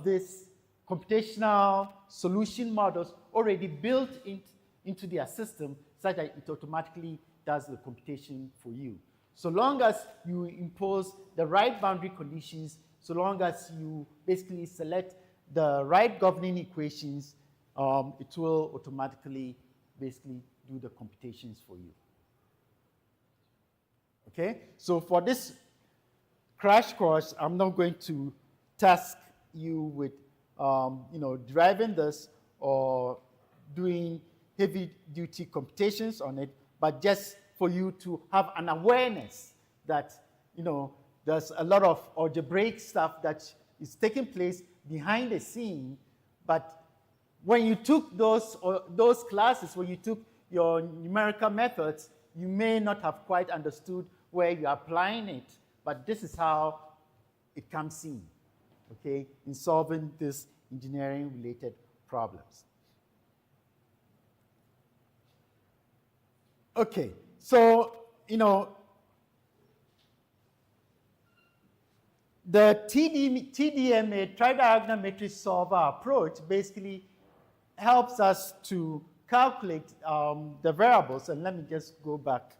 these computational solution models already built into their system such that it automatically does the computation for you. So long as you impose the right boundary conditions, so long as you basically select the right governing equations, it will automatically basically do the computations for you. Okay, so for this crash course, I'm not going to task you with deriving this or doing heavy-duty computations on it, but just for you to have an awareness that there's a lot of algebraic stuff that is taking place behind the scene, but when you took those classes, when you took your numerical methods, you may not have quite understood where you're applying it, but this is how it comes in, okay, in solving these engineering-related problems. Okay, so, the TDMA, tridiagonal matrix solver approach, basically helps us to calculate the variables. And let me just go back.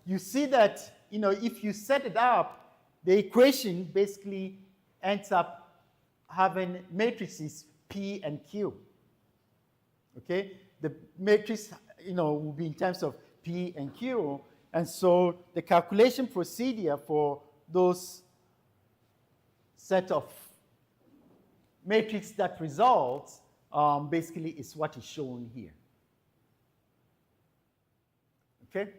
You see that, if you set it up, the equation basically ends up having matrices P and Q. Okay, the matrix, will be in terms of P and Q, and so the calculation procedure for those set of matrix that results basically is what is shown here. Okay.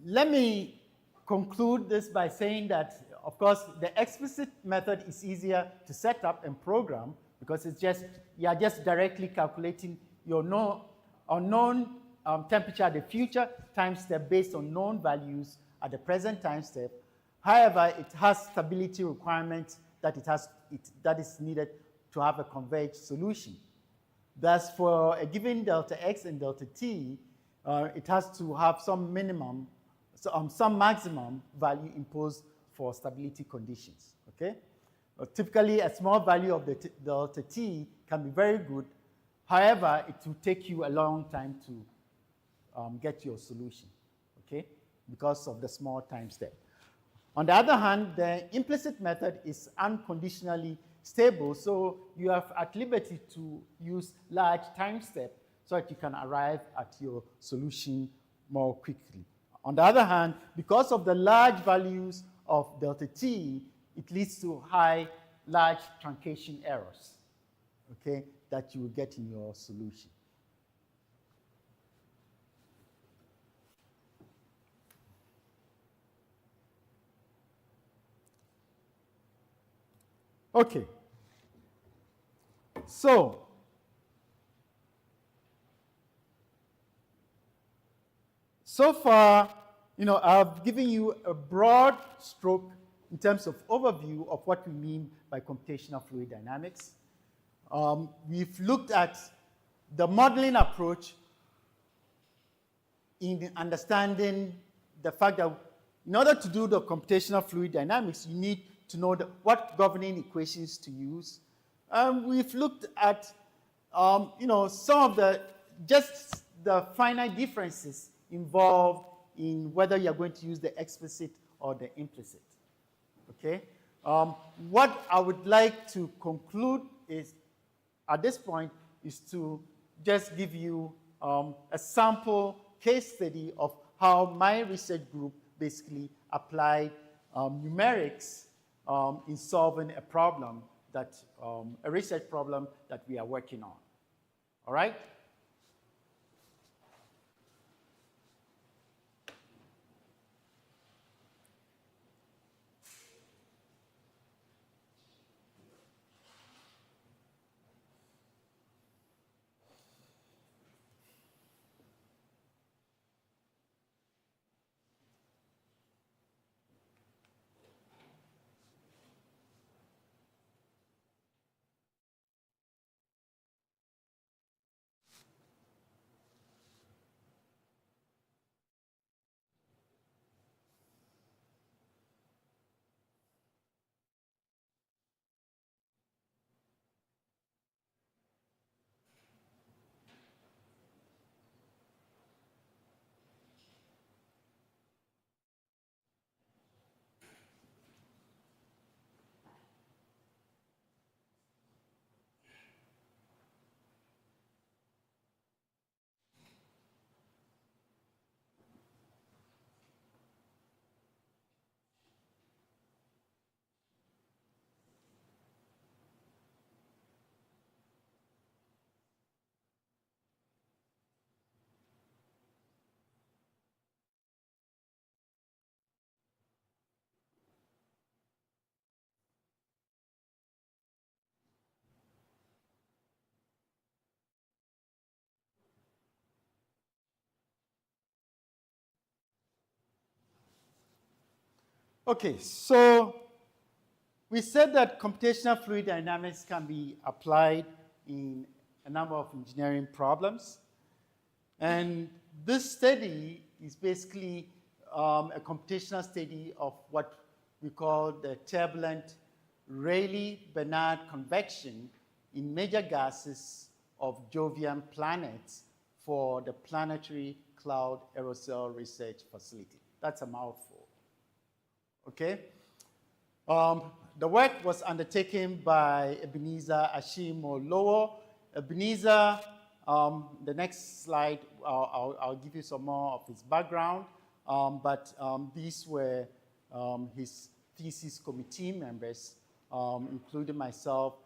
Let me conclude this by saying that, of course, the explicit method is easier to set up and program because you are just directly calculating your unknown temperature at the future time step based on known values at the present time step. However, it has stability requirements that that is needed to have a converged solution. Thus, for a given delta x and delta t, it has to have some minimum, some maximum value imposed for stability conditions, okay? Typically, a small value of the delta t can be very good. However, it will take you a long time to get your solution, okay? Because of the small time step. On the other hand, the implicit method is unconditionally stable, so you are at liberty to use large time step so that you can arrive at your solution more quickly. On the other hand, because of the large values of delta t, it leads to large truncation errors, okay, that you will get in your solution. Okay. So far, I've given you a broad stroke in terms of overview of what we mean by computational fluid dynamics. We've looked at the modeling approach in understanding the fact that in order to do the computational fluid dynamics, you need to know what governing equations to use. We've looked at, some of just the finite differences involved in whether you're going to use the explicit or the implicit, okay? What I would like to conclude is, at this point, is to just give you a sample case study of how my research group basically applied numerics in solving a problem a research problem that we are working on. All right? Okay, so we said that computational fluid dynamics can be applied in a number of engineering problems. And this study is basically a computational study of what we call the turbulent Rayleigh-Bénard convection in major gases of Jovian planets for the Planetary Cloud Aerosol Research Facility. That's a mouthful. Okay? The work was undertaken by Ebenezer Ashimolowo. Ebenezer, the next slide, I'll give you some more of his background, but these were his thesis committee members, including myself,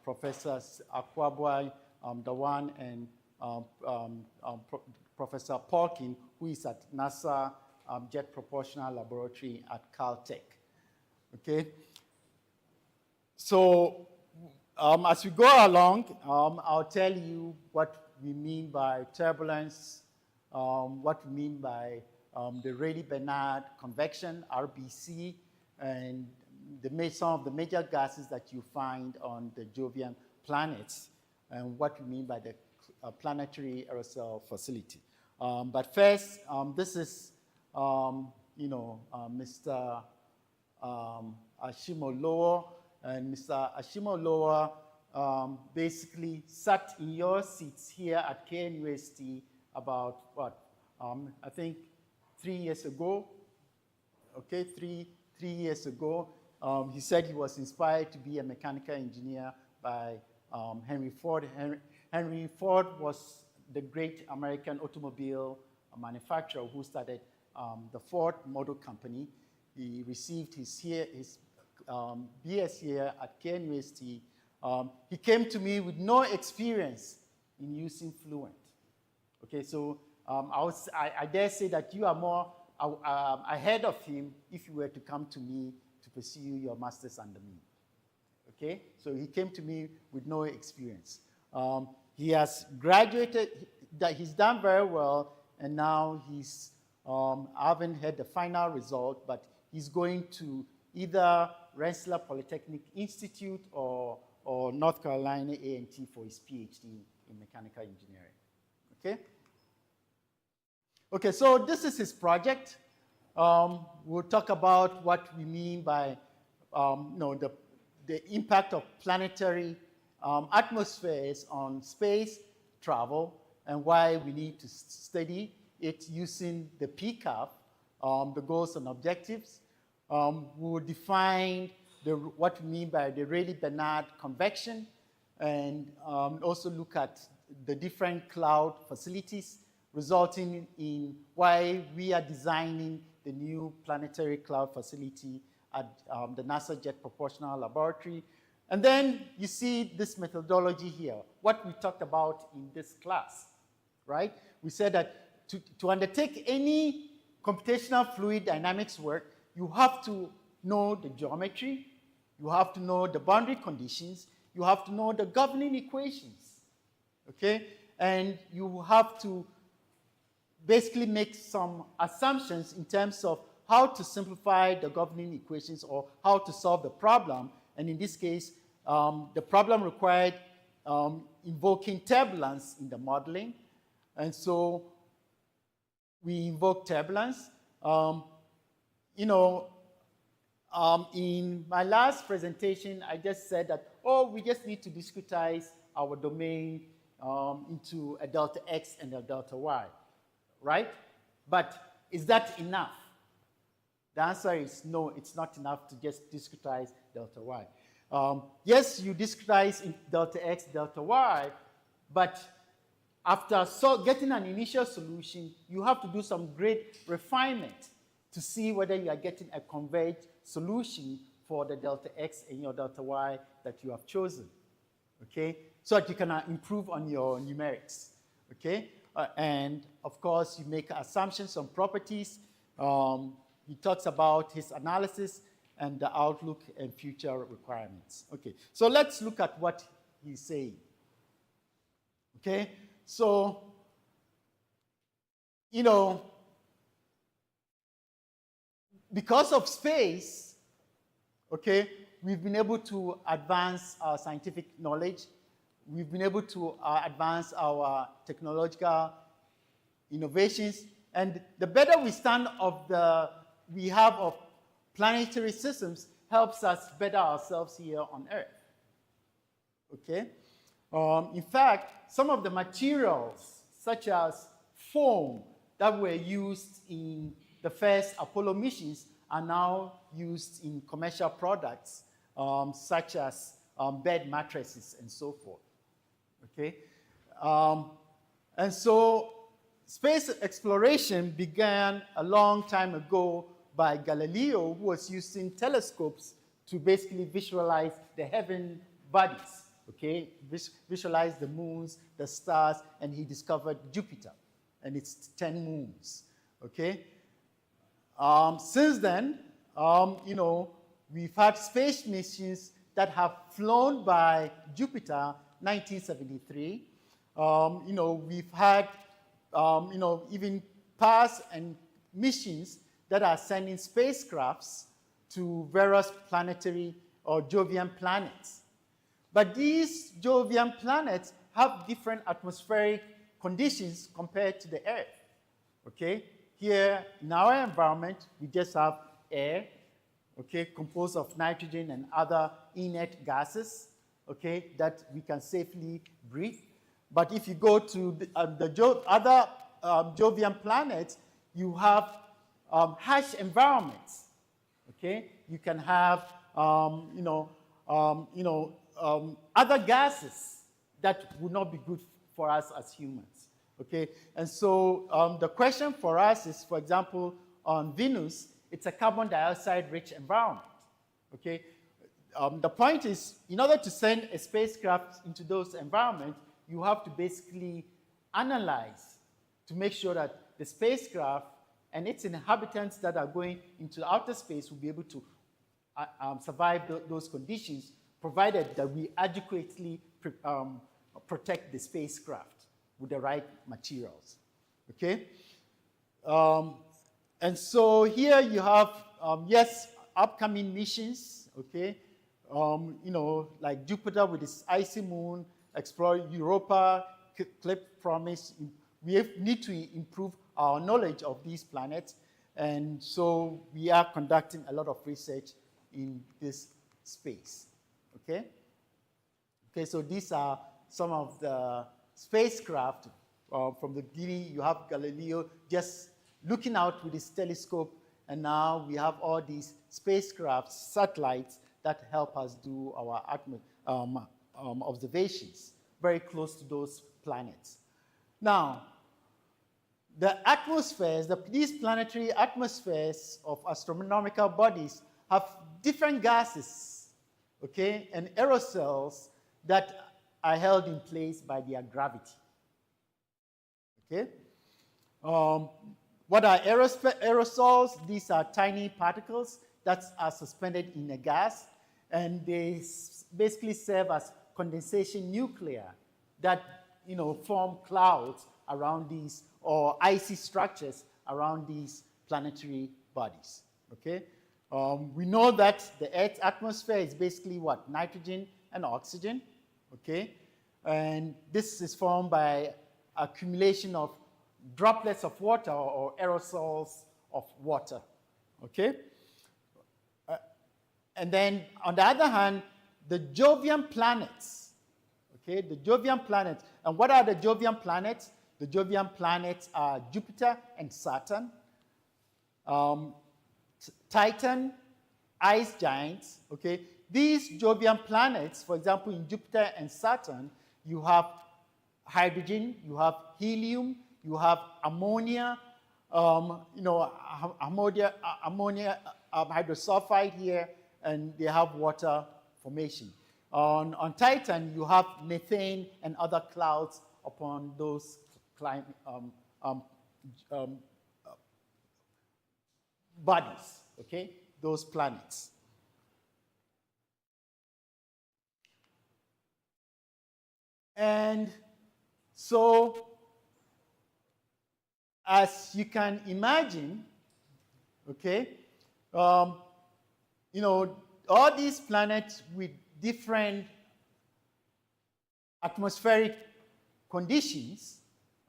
Professor Akwaboy, Dawan, and Professor Polkin, who is at NASA Jet Proportional Laboratory at Caltech. Okay? So as we go along, I'll tell you what we mean by turbulence, what we mean by the Rayleigh-Bénard convection, RBC, and some of the major gases that you find on the Jovian planets, and what we mean by the Planetary Aerosol Facility. But first, this is, Mr. Ashimolowo, and Mr. Ashimolowo basically sat in your seats here at KNUST about what? I think 3 years ago. Okay, three years ago. He said he was inspired to be a mechanical engineer by Henry Ford. Henry Ford was the great American automobile manufacturer who started the Ford Motor Company. He received his BS here at KNUST. He came to me with no experience in using Fluent. Okay, so I dare say that you are more ahead of him if you were to come to me to pursue your master's under me. Okay, so he came to me with no experience. He has graduated, he's done very well, and now he's, I haven't heard the final result, but he's going to either Rensselaer Polytechnic Institute or North Carolina A&T for his PhD in mechanical engineering. Okay? Okay, so this is his project. We'll talk about what we mean by the impact of planetary atmospheres on space travel and why we need to study it using the PCAF, the goals and objectives. We'll define what we mean by the Rayleigh-Bénard convection, and also look at the different cloud facilities, resulting in why we are designing the new planetary cloud facility at the NASA Jet Proportional Laboratory. And then you see this methodology here, what we talked about in this class, right? We said that to undertake any computational fluid dynamics work, you have to know the geometry, you have to know the boundary conditions, you have to know the governing equations, okay? And you have to basically make some assumptions in terms of how to simplify the governing equations or how to solve the problem. And in this case, the problem required invoking turbulence in the modeling. And so we invoke turbulence. In my last presentation, I just said that, we just need to discretize our domain into a delta X and a delta Y, right? But is that enough? The answer is no, it's not enough to just discretize delta Y. Yes, you discretize in delta X, delta Y, but after getting an initial solution, you have to do some great refinement to see whether you are getting a converged solution for the delta X and your delta Y that you have chosen, okay? So that you can improve on your numerics, okay? And of course, you make assumptions on properties. He talks about his analysis and the outlook and future requirements. Okay, so let's look at what he's saying. Okay, so, because of space, okay, we've been able to advance our scientific knowledge. We've been able to advance our technological innovations. And the better we stand we have of planetary systems helps us better ourselves here on Earth. Okay? In fact, some of the materials, such as foam, that were used in the first Apollo missions are now used in commercial products, such as bed mattresses and so forth. Okay? And so space exploration began a long time ago by Galileo, who was using telescopes to basically visualize the heaven bodies, okay? Visualize the moons, the stars, and he discovered Jupiter and its 10 moons, okay? Since then, you know, we've had space missions that have flown by Jupiter, 1973. You know, we've had, you know, even past and missions that are sending spacecrafts to various planetary or Jovian planets. But these Jovian planets have different atmospheric conditions compared to the Earth, okay? Here in our environment, we just have air, okay, composed of nitrogen and other inert gases, okay, that we can safely breathe. But if you go to the other Jovian planets, you have harsh environments, okay? You can have, other gases that would not be good for us as humans, okay? And so the question for us is, for example, on Venus, it's a carbon dioxide-rich environment, okay? The point is, in order to send a spacecraft into those environments, you have to basically analyze to make sure that the spacecraft and its inhabitants that are going into outer space will be able to survive those conditions, provided that we adequately protect the spacecraft with the right materials, okay? And so here you have, yes, upcoming missions, okay? You know, like Jupiter with its icy moon, explore Europa, Cape Promise. We need to improve our knowledge of these planets, and so we are conducting a lot of research in this space, okay? Okay, so these are some of the spacecraft from the beginning. You have Galileo just looking out with his telescope, and now we have all these spacecraft, satellites that help us do our observations very close to those planets. Now, the atmospheres, these planetary atmospheres of astronomical bodies have different gases, okay, and aerosols that are held in place by their gravity, okay? What are aerosols? These are tiny particles that are suspended in a gas, and they basically serve as condensation nuclei that, you know, form clouds around these, or icy structures around these planetary bodies, okay? We know that the Earth's atmosphere is basically what? Nitrogen and oxygen, okay? And this is formed by accumulation of droplets of water or aerosols of water, okay? And then on the other hand, the Jovian planets, okay? The Jovian planets. And what are the Jovian planets? The Jovian planets are Jupiter and Saturn, Titan, ice giants, okay? These Jovian planets, for example, in Jupiter and Saturn, you have hydrogen, you have helium, you have ammonia, ammonia hydrosulfide here, and they have water formation. On Titan, you have methane and other clouds upon those bodies, okay, those planets. And so, as you can imagine, okay, you know, all these planets with different atmospheric conditions,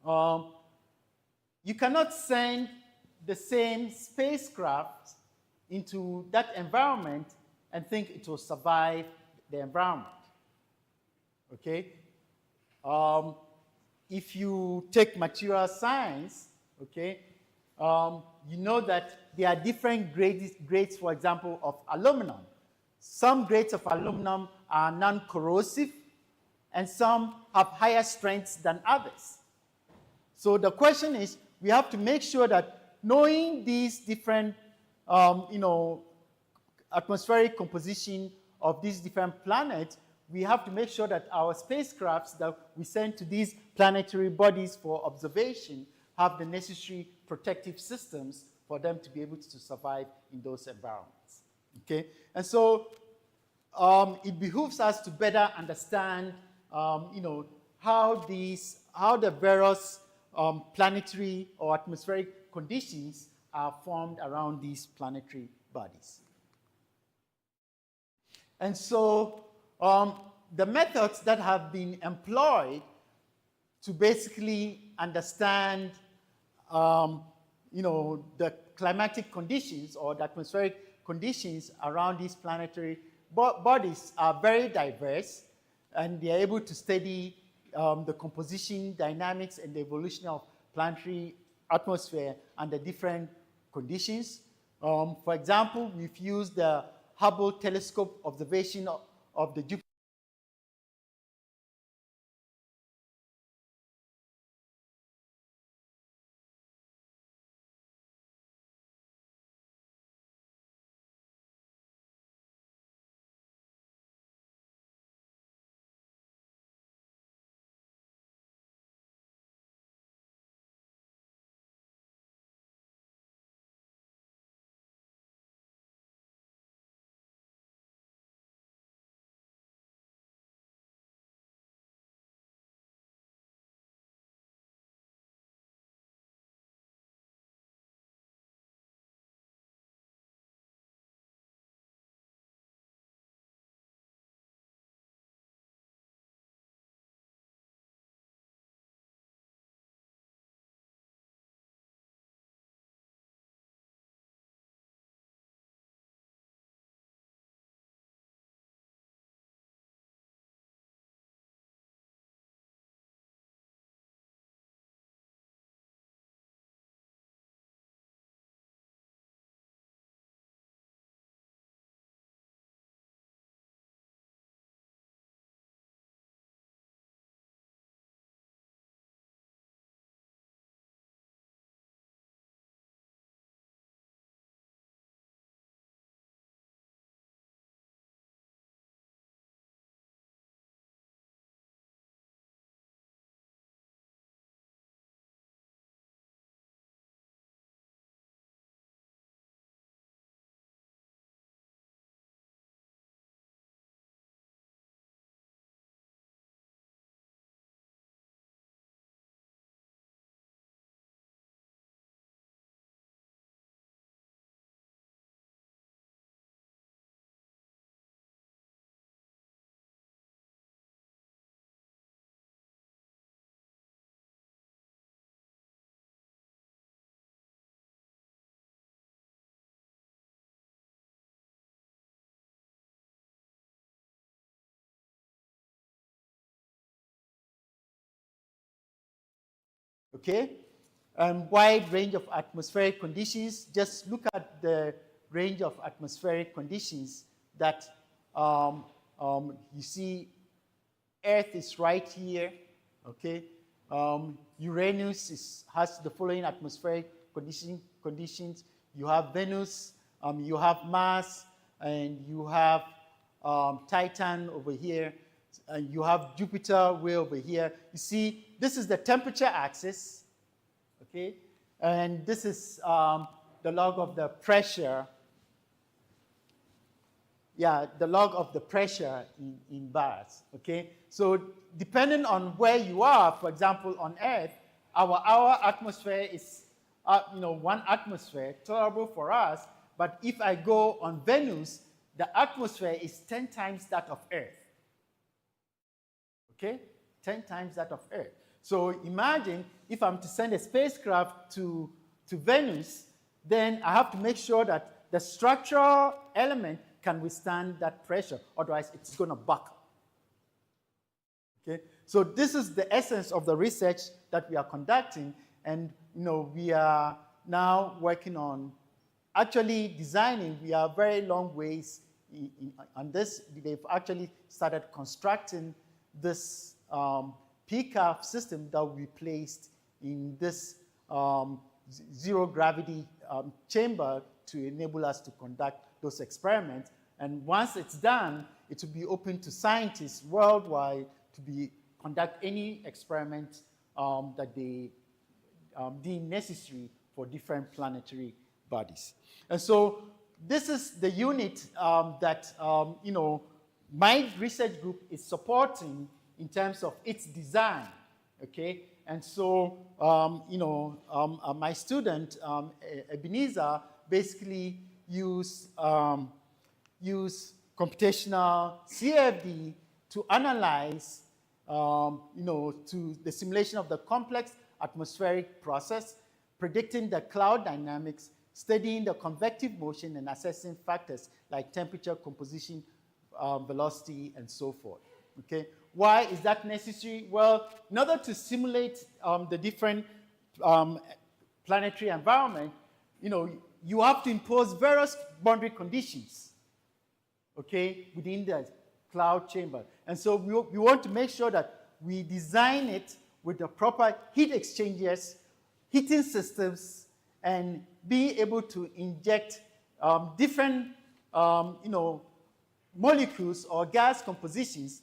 you cannot send the same spacecraft into that environment and think it will survive the environment. Okay? If you take material science, okay, you know that there are different grades, for example, of aluminum. Some grades of aluminum are non-corrosive, and some have higher strengths than others. So the question is, we have to make sure that knowing these different, you know, atmospheric composition of these different planets, we have to make sure that our spacecrafts that we send to these planetary bodies for observation have the necessary protective systems for them to be able to survive in those environments. Okay? And so it behooves us to better understand, you know, how the various planetary or atmospheric conditions are formed around these planetary bodies. And so the methods that have been employed to basically understand, you know, the climatic conditions or the atmospheric conditions around these planetary bodies are very diverse, and they are able to study the composition, dynamics, and the evolution of planetary atmosphere under different conditions. For example, we've used the Hubble telescope observation of the Jupiter. Okay? Wide range of atmospheric conditions. Just look at the range of atmospheric conditions that you see. Earth is right here, okay? Uranus has the following atmospheric conditions. You have Venus, you have Mars, and you have Titan over here, and you have Jupiter way over here. You see, this is the temperature axis, okay? And this is the log of the pressure. Yeah, the log of the pressure in bars, okay? So depending on where you are, for example, on Earth, our atmosphere is, 1 atmosphere, tolerable for us, But if I go on Venus, the atmosphere is 10 times that of Earth. Okay? 10 times that of Earth. So imagine if I'm to send a spacecraft to Venus, then I have to make sure that the structural element can withstand that pressure. Otherwise, it's going to buckle. Okay? So this is the essence of the research that we are conducting. And we are now working on actually designing. We are very long ways on this. They've actually started constructing this PCAF system that we placed in this zero gravity chamber to enable us to conduct those experiments. And once it's done, it will be open to scientists worldwide to conduct any experiment that they deem necessary for different planetary bodies. And so this is the unit that my research group is supporting in terms of its design, okay? And so, my student, Ebenezer, basically use computational CFD to analyze, to the simulation of the complex atmospheric process, predicting the cloud dynamics, studying the convective motion, and assessing factors like temperature, composition, velocity, and so forth, okay? Why is that necessary? Well, in order to simulate the different planetary environment, you have to impose various boundary conditions, okay, within the cloud chamber. And so we want to make sure that we design it with the proper heat exchangers, heating systems, and be able to inject different, molecules or gas compositions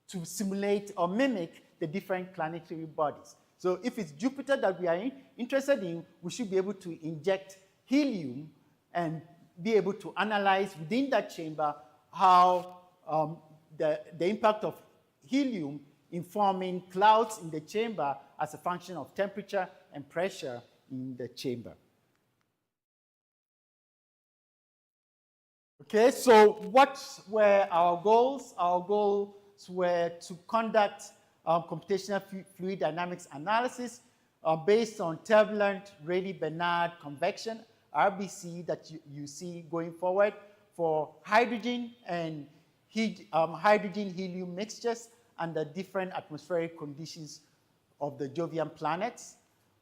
to simulate or mimic the different planetary bodies. So if it's Jupiter that we are interested in, we should be able to inject helium and be able to analyze within that chamber how the impact of helium in forming clouds in the chamber as a function of temperature and pressure in the chamber. Okay, so what were our goals? Our goals were to conduct computational fluid dynamics analysis based on turbulent Rayleigh-Bernard convection, RBC, that you see going forward for hydrogen and hydrogen-helium mixtures under different atmospheric conditions of the Jovian planets,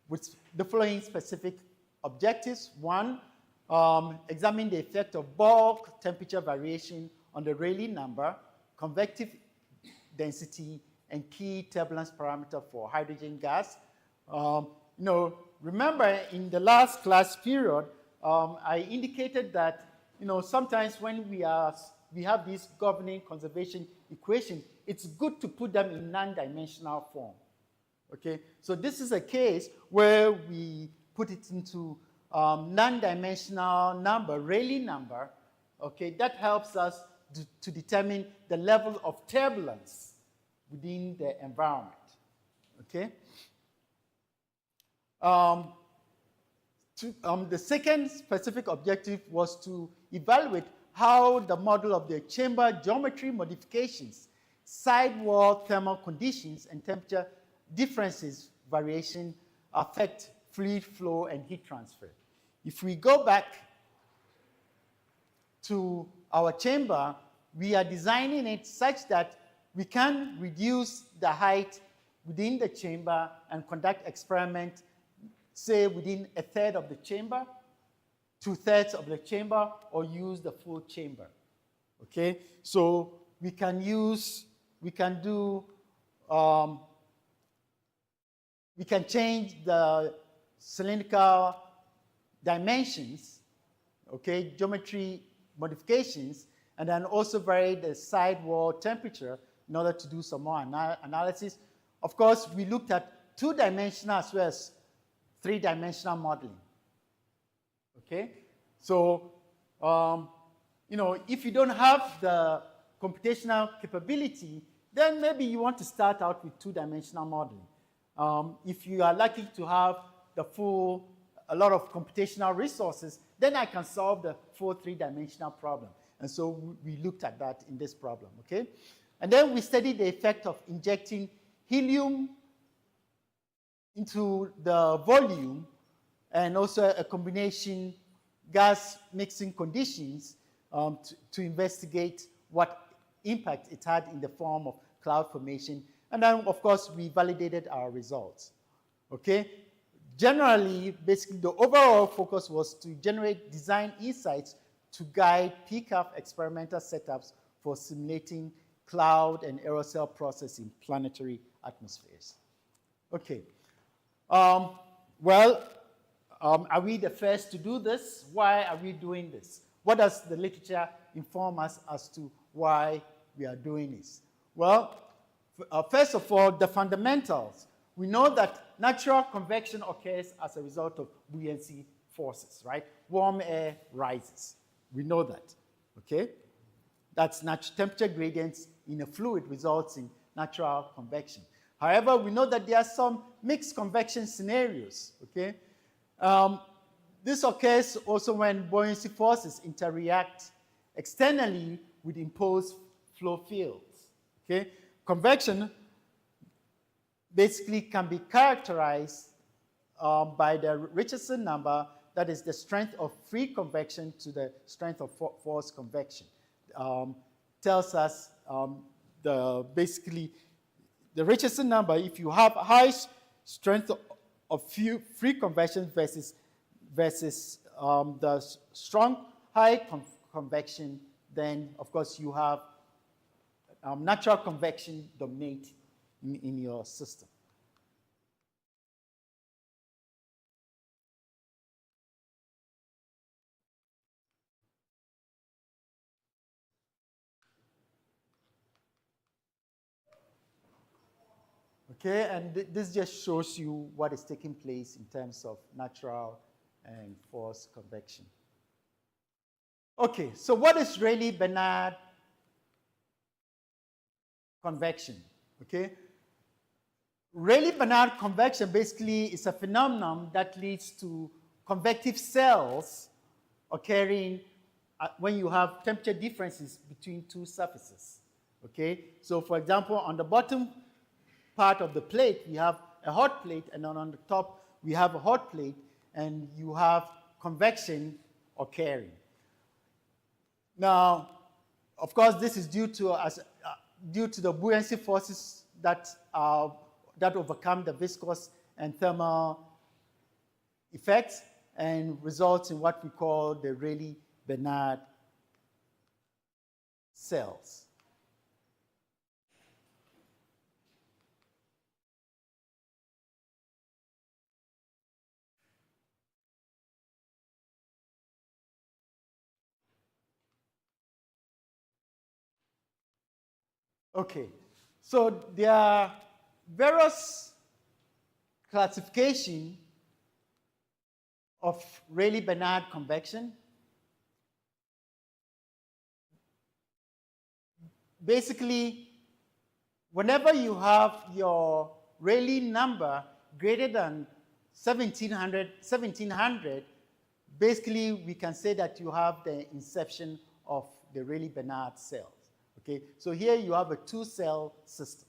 with the following specific objectives. One, examine the effect of bulk temperature variation on the Rayleigh number, convective density, and key turbulence parameter for hydrogen gas. Remember in the last class period, I indicated that sometimes when we have these governing conservation equations, it's good to put them in non-dimensional form. Okay, so this is a case where we put it into non-dimensional number, Rayleigh number. Okay, that helps us to determine the level of turbulence within the environment. Okay. The second specific objective was to evaluate how the model of the chamber geometry modifications, sidewall thermal conditions, and temperature differences variation affect fluid flow and heat transfer. If we go back to our chamber, we are designing it such that we can reduce the height within the chamber and conduct experiment, say within a third of the chamber, 2/3 of the chamber, or use the full chamber. Okay, so we can change the cylindrical dimensions, okay, geometry modifications, and then also vary the sidewall temperature in order to do some more analysis. Of course, we looked at 2-dimensional as well as 3-dimensional modeling. Okay, so if you don't have the computational capability, then maybe you want to start out with 2-dimensional modeling. If you are lucky to have the full a lot of computational resources, then I can solve the full three-dimensional problem. And so we looked at that in this problem, okay? And then we studied the effect of injecting helium into the volume and also a combination gas mixing conditions to investigate what impact it had in the form of cloud formation. And then, of course, we validated our results, okay? Generally, basically, the overall focus was to generate design insights to guide PCAF experimental setups for simulating cloud and aerosol process in planetary atmospheres. Okay. Are we the first to do this? Why are we doing this? What does the literature inform us as to why we are doing this? Well, first of all, the fundamentals. We know that natural convection occurs as a result of buoyancy forces, right? Warm air rises. We know that, okay? That's natural temperature gradients in a fluid results in natural convection. However, we know that there are some mixed convection scenarios, okay? This occurs also when buoyancy forces interact externally with imposed flow fields, okay? Convection basically can be characterized by the Richardson number, that is the strength of free convection to the strength of forced convection. Tells us basically the Richardson number, if you have high strength of free convection versus the strong high convection, then of course you have natural convection dominate in your system. Okay, and this just shows you what is taking place in terms of natural and forced convection. Okay, so what is Rayleigh-Bernard convection? Okay, Rayleigh-Bernard convection basically is a phenomenon that leads to convective cells occurring when you have temperature differences between two surfaces. Okay, so for example, on the bottom part of the plate, we have a hot plate, and then on the top, we have a hot plate, and you have convection occurring. Now, of course, this is due to the buoyancy forces that overcome the viscous and thermal effects and results in what we call the Rayleigh-Bernard cells. Okay, so there are various classifications of Rayleigh-Bernard convection. Basically, whenever you have your Rayleigh number greater than 1700, basically we can say that you have the inception of the Rayleigh-Bernard cells. Okay, so here you have a two-cell system.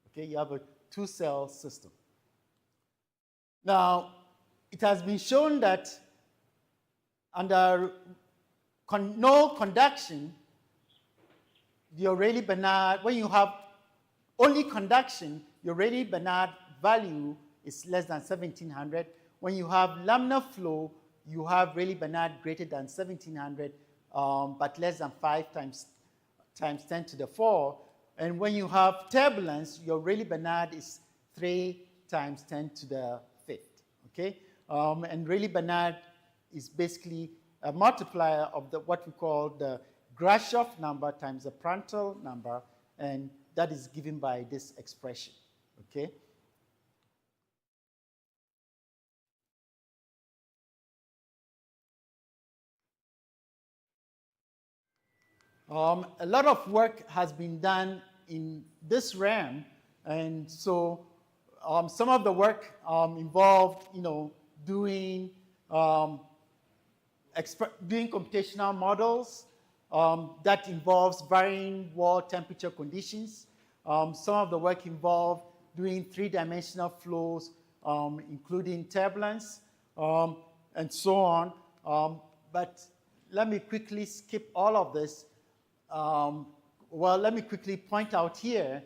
Okay, you have a two-cell system. Now, it has been shown that under no conduction, your Rayleigh-Bernard, when you have only conduction, your Rayleigh-Bernard value is less than 1700. When you have laminar flow, you have Rayleigh-Bernard greater than 1700, but less than 5 times 10 to the 4. And when you have turbulence, your Rayleigh-Bernard is 3 times 10 to the 5th, okay? And Rayleigh-Bernard is basically a multiplier of what we call the Grashof number times the Prandtl number, and that is given by this expression, okay? A lot of work has been done in this realm, and so some of the work involved, doing doing computational models that involves varying wall temperature conditions. Some of the work involved doing three-dimensional flows, including turbulence, and so on. But let me quickly skip all of this. Well, let me quickly point out here,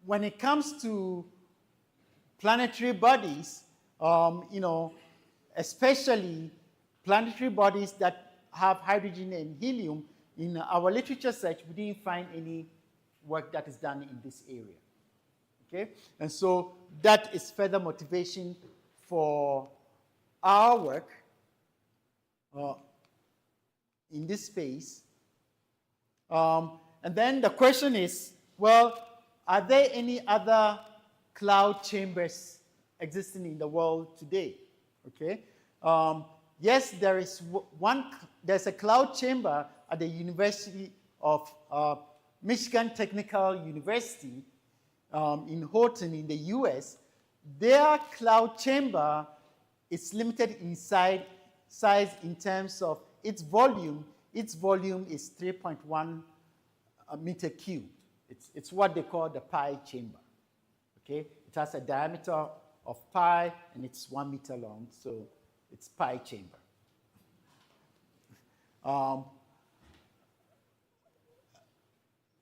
when it comes to planetary bodies, you know, especially planetary bodies that have hydrogen and helium, in our literature search, we didn't find any work that is done in this area. Okay? And so that is further motivation for our work in this space. And then the question is, well, are there any other cloud chambers existing in the world today? Okay. Yes, there is there's a cloud chamber at the University of Michigan Technical University in Houghton in the US. Their cloud chamber is limited in size in terms of its volume. Its volume is 3.1 meter cubed. It's what they call the pi chamber. Okay, it has a diameter of pi and it's 1 meter long, so it's pi chamber.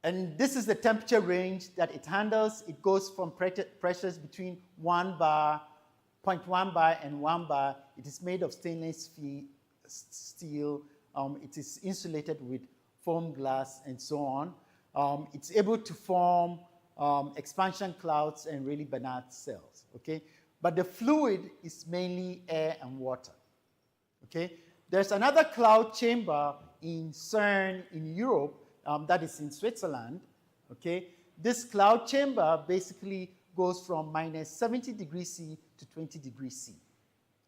And this is the temperature range that it handles. It goes from pressures between 1 bar, 0.1 bar and 1 bar. It is made of stainless steel. It is insulated with foam glass and so on. It's able to form expansion clouds and really Banach cells, okay? But the fluid is mainly air and water, okay? There's another cloud chamber in CERN in Europe that is in Switzerland, okay? This cloud chamber basically goes from minus 70 degrees C to 20 degrees C,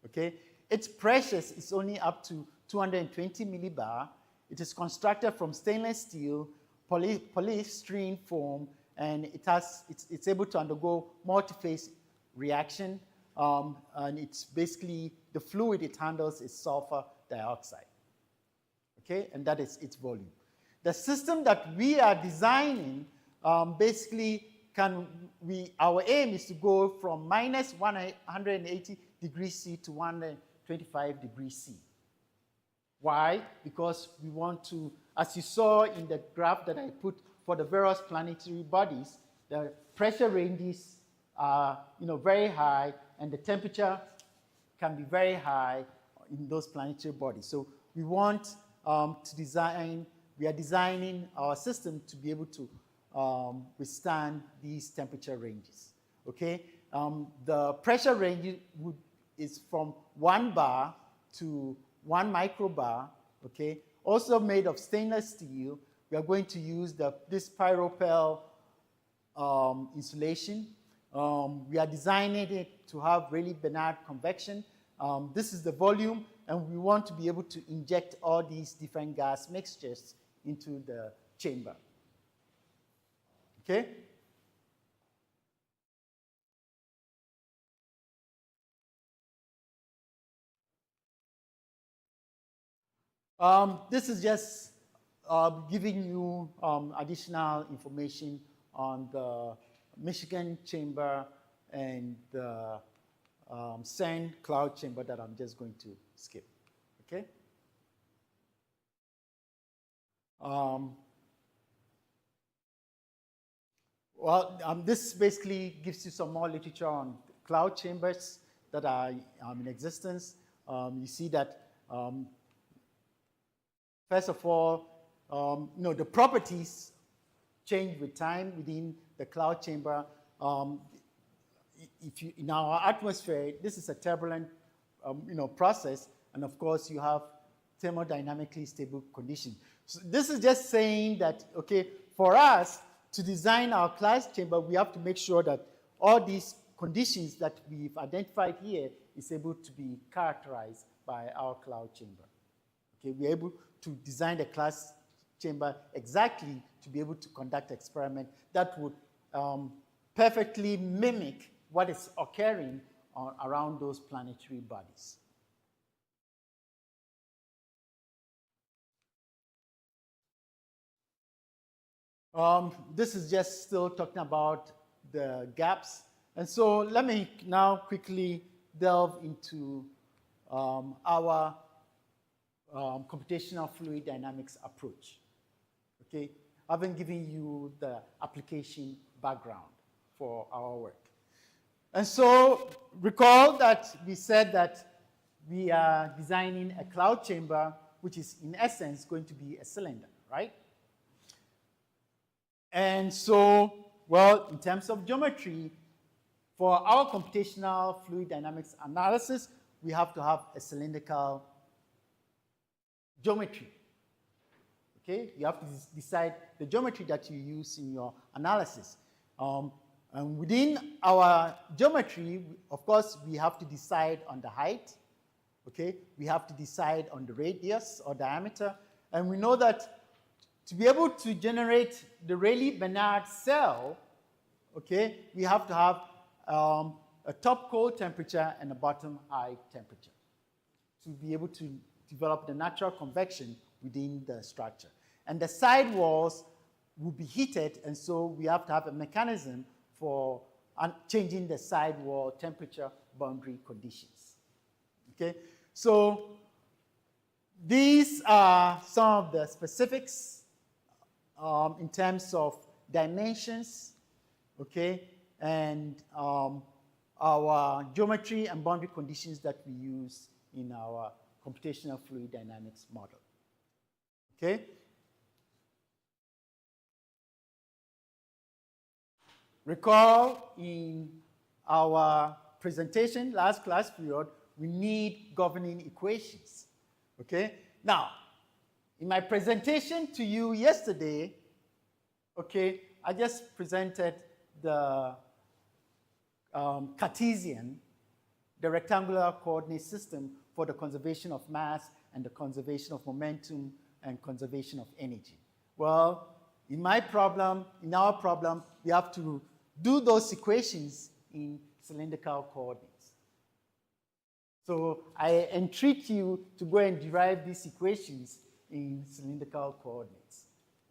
okay? Its pressures is only up to 220 millibar. It is constructed from stainless steel, polystyrene foam, and it's able to undergo multi-phase reaction, and it's basically, the fluid it handles is sulfur dioxide, okay, and that is its volume. The system that we are designing, basically, our aim is to go from minus 180 degrees C to 125 degrees C. Why? Because we want to, as you saw in the graph that I put for the various planetary bodies, the pressure ranges are, you know, very high, and the temperature can be very high in those planetary bodies. So we want we are designing our system to be able to withstand these temperature ranges, okay? The pressure range is from 1 bar to 1 microbar, okay? Also made of stainless steel. We are going to use this pyropel insulation. We are designing it to have really Banach convection. This is the volume, and we want to be able to inject all these different gas mixtures into the chamber, okay? This is just giving you additional information on the Michigan chamber and the CERN cloud chamber that I'm just going to skip, okay? This basically gives you some more literature on cloud chambers that are in existence. You see that, first of all, you know, the properties change with time within the cloud chamber. In our atmosphere, this is a turbulent, you know, process, and of course you have thermodynamically stable conditions. So this is just saying that, okay, for us to design our cloud chamber, we have to make sure that all these conditions that we've identified here is able to be characterized by our cloud chamber. Okay, we're able to design the cloud chamber exactly to be able to conduct experiment that would perfectly mimic what is occurring around those planetary bodies. This is just still talking about the gaps. And so let me now quickly delve into our computational fluid dynamics approach. Okay, I've been giving you the application background for our work. And so recall that we said that we are designing a cloud chamber, which is in essence going to be a cylinder, right? And so, well, in terms of geometry, for our computational fluid dynamics analysis, we have to have a cylindrical geometry. Okay, you have to decide the geometry that you use in your analysis. And within our geometry, of course, we have to decide on the height. Okay, we have to decide on the radius or diameter. And we know that to be able to generate the Rayleigh-Bénard cell, okay, we have to have a top cold temperature and a bottom high temperature to be able to develop the natural convection within the structure. And the side walls will be heated, and so we have to have a mechanism for changing the side wall temperature boundary conditions. Okay, so these are some of the specifics in terms of dimensions, okay, and our geometry and boundary conditions that we use in our computational fluid dynamics model. Okay? Recall in our presentation, last class period, we need governing equations. Okay? Now, in my presentation to you yesterday, okay, I just presented the Cartesian, the rectangular coordinate system for the conservation of mass and the conservation of momentum and conservation of energy. Well, in my problem, in our problem, we have to do those equations in cylindrical coordinates. So I entreat you to go and derive these equations in cylindrical coordinates,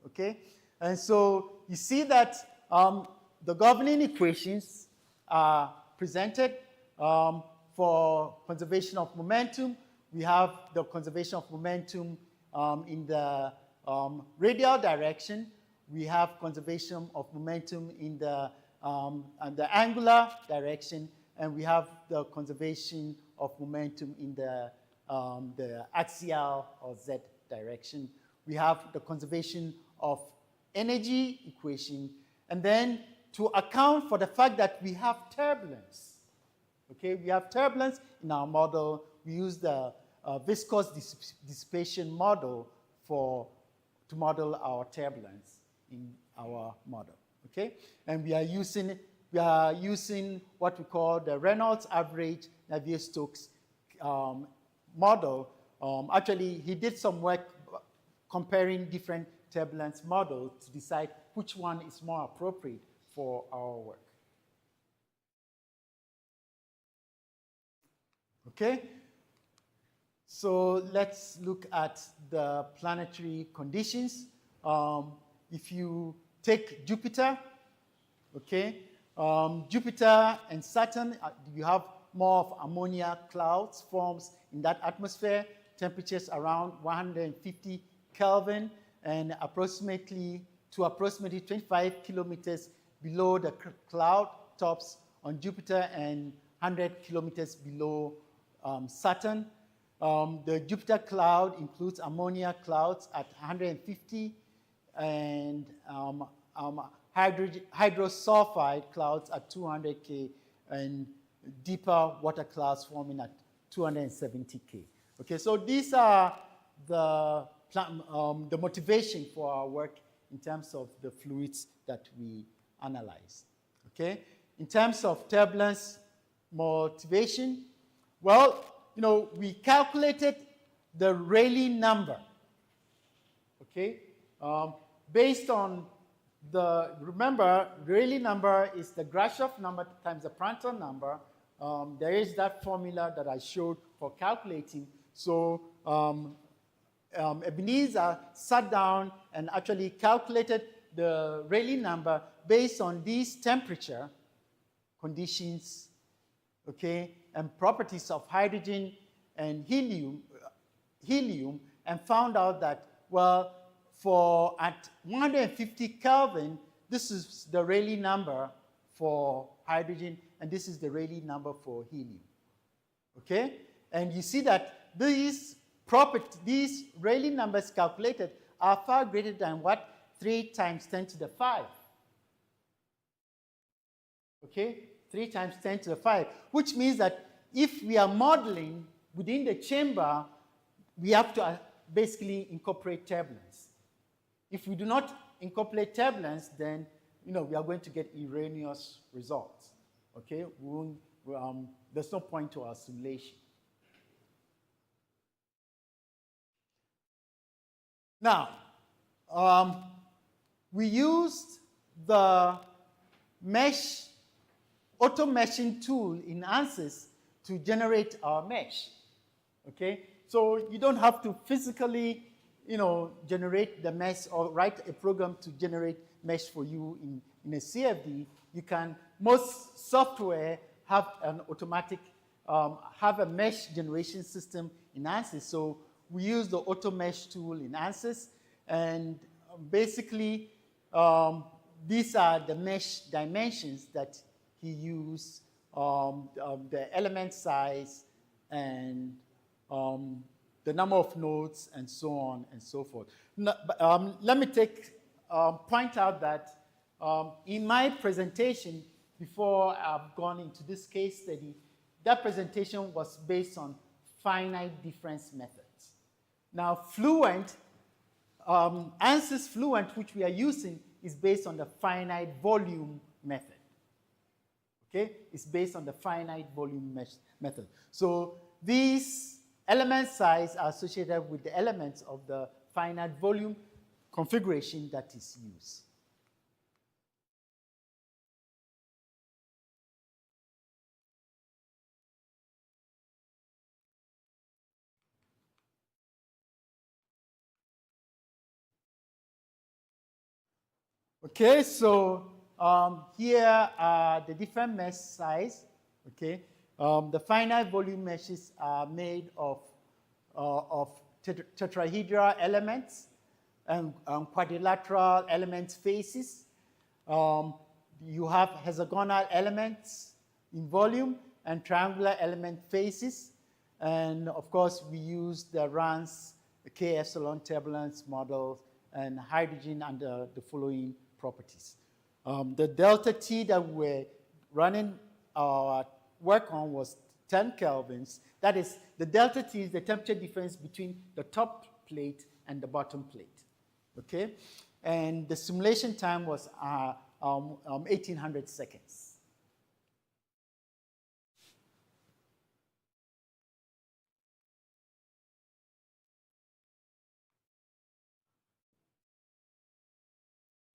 okay? And so you see that the governing equations are presented for conservation of momentum. We have the conservation of momentum in the radial direction. We have conservation of momentum in the angular direction, and we have the conservation of momentum in the axial or z direction. We have the conservation of energy equation, and then to account for the fact that we have turbulence. Okay, we have turbulence in our model. We use the viscous dissipation model to model our turbulence in our model. Okay, and we are using what we call the Reynolds average Navier-Stokes model. Actually, he did some work comparing different turbulence models to decide which one is more appropriate for our work. Okay, so let's look at the planetary conditions. If you take Jupiter, okay, Jupiter and Saturn, you have more of ammonia clouds forms in that atmosphere, temperatures around 150 Kelvin, and approximately 25 kilometers below the cloud tops on Jupiter and 100 kilometers below Saturn. The Jupiter cloud includes ammonia clouds at 150 and hydrosulfide clouds at 200 K and deeper water clouds forming at 270 K. Okay, so these are the motivation for our work in terms of the fluids that we analyze. Okay, in terms of turbulence motivation, well, you know, we calculated the Rayleigh number. Okay, based on remember, Rayleigh number is the Grashof number times the Prandtl number. There is that formula that I showed for calculating. So Ebenezer sat down and actually calculated the Rayleigh number based on these temperature conditions, okay, and properties of hydrogen and helium, and found out that, well, for at 150 Kelvin, this is the Rayleigh number for hydrogen, and this is the Rayleigh number for helium, okay? And you see that these Rayleigh numbers calculated are far greater than what? 3 times 10 to the 5. Okay? 3 times 10 to the 5, which means that if we are modeling within the chamber, we have to basically incorporate turbulence. If we do not incorporate turbulence, then we are going to get erroneous results. Okay? There's no point to our simulation. Now, we used the auto meshing tool in ANSYS to generate our mesh. Okay? So you don't have to physically, generate the mesh or write a program to generate mesh for you in a CFD. You can, most software have an automatic, have a mesh generation system in ANSYS. So we use the auto mesh tool in ANSYS, and basically these are the mesh dimensions that he used, the element size and the number of nodes and so on and so forth. Let me point out that in my presentation, before I've gone into this case study, that presentation was based on finite difference methods. Now, Fluent, ANSYS Fluent, which we are using, is based on the finite volume method. Okay? It's based on the finite volume method. So these element size are associated with the elements of the finite volume configuration that is used. Okay, so here are the different mesh size. Okay, the finite volume meshes are made of tetrahedral elements and quadrilateral element faces. You have hexagonal elements in volume and triangular element faces. And of course, we use the RANS K epsilon turbulence models and hydrogen under the following properties. The delta T that we're running our work on was 10 kelvins. That is, the delta T is the temperature difference between the top plate and the bottom plate. Okay? And the simulation time was 1800 seconds.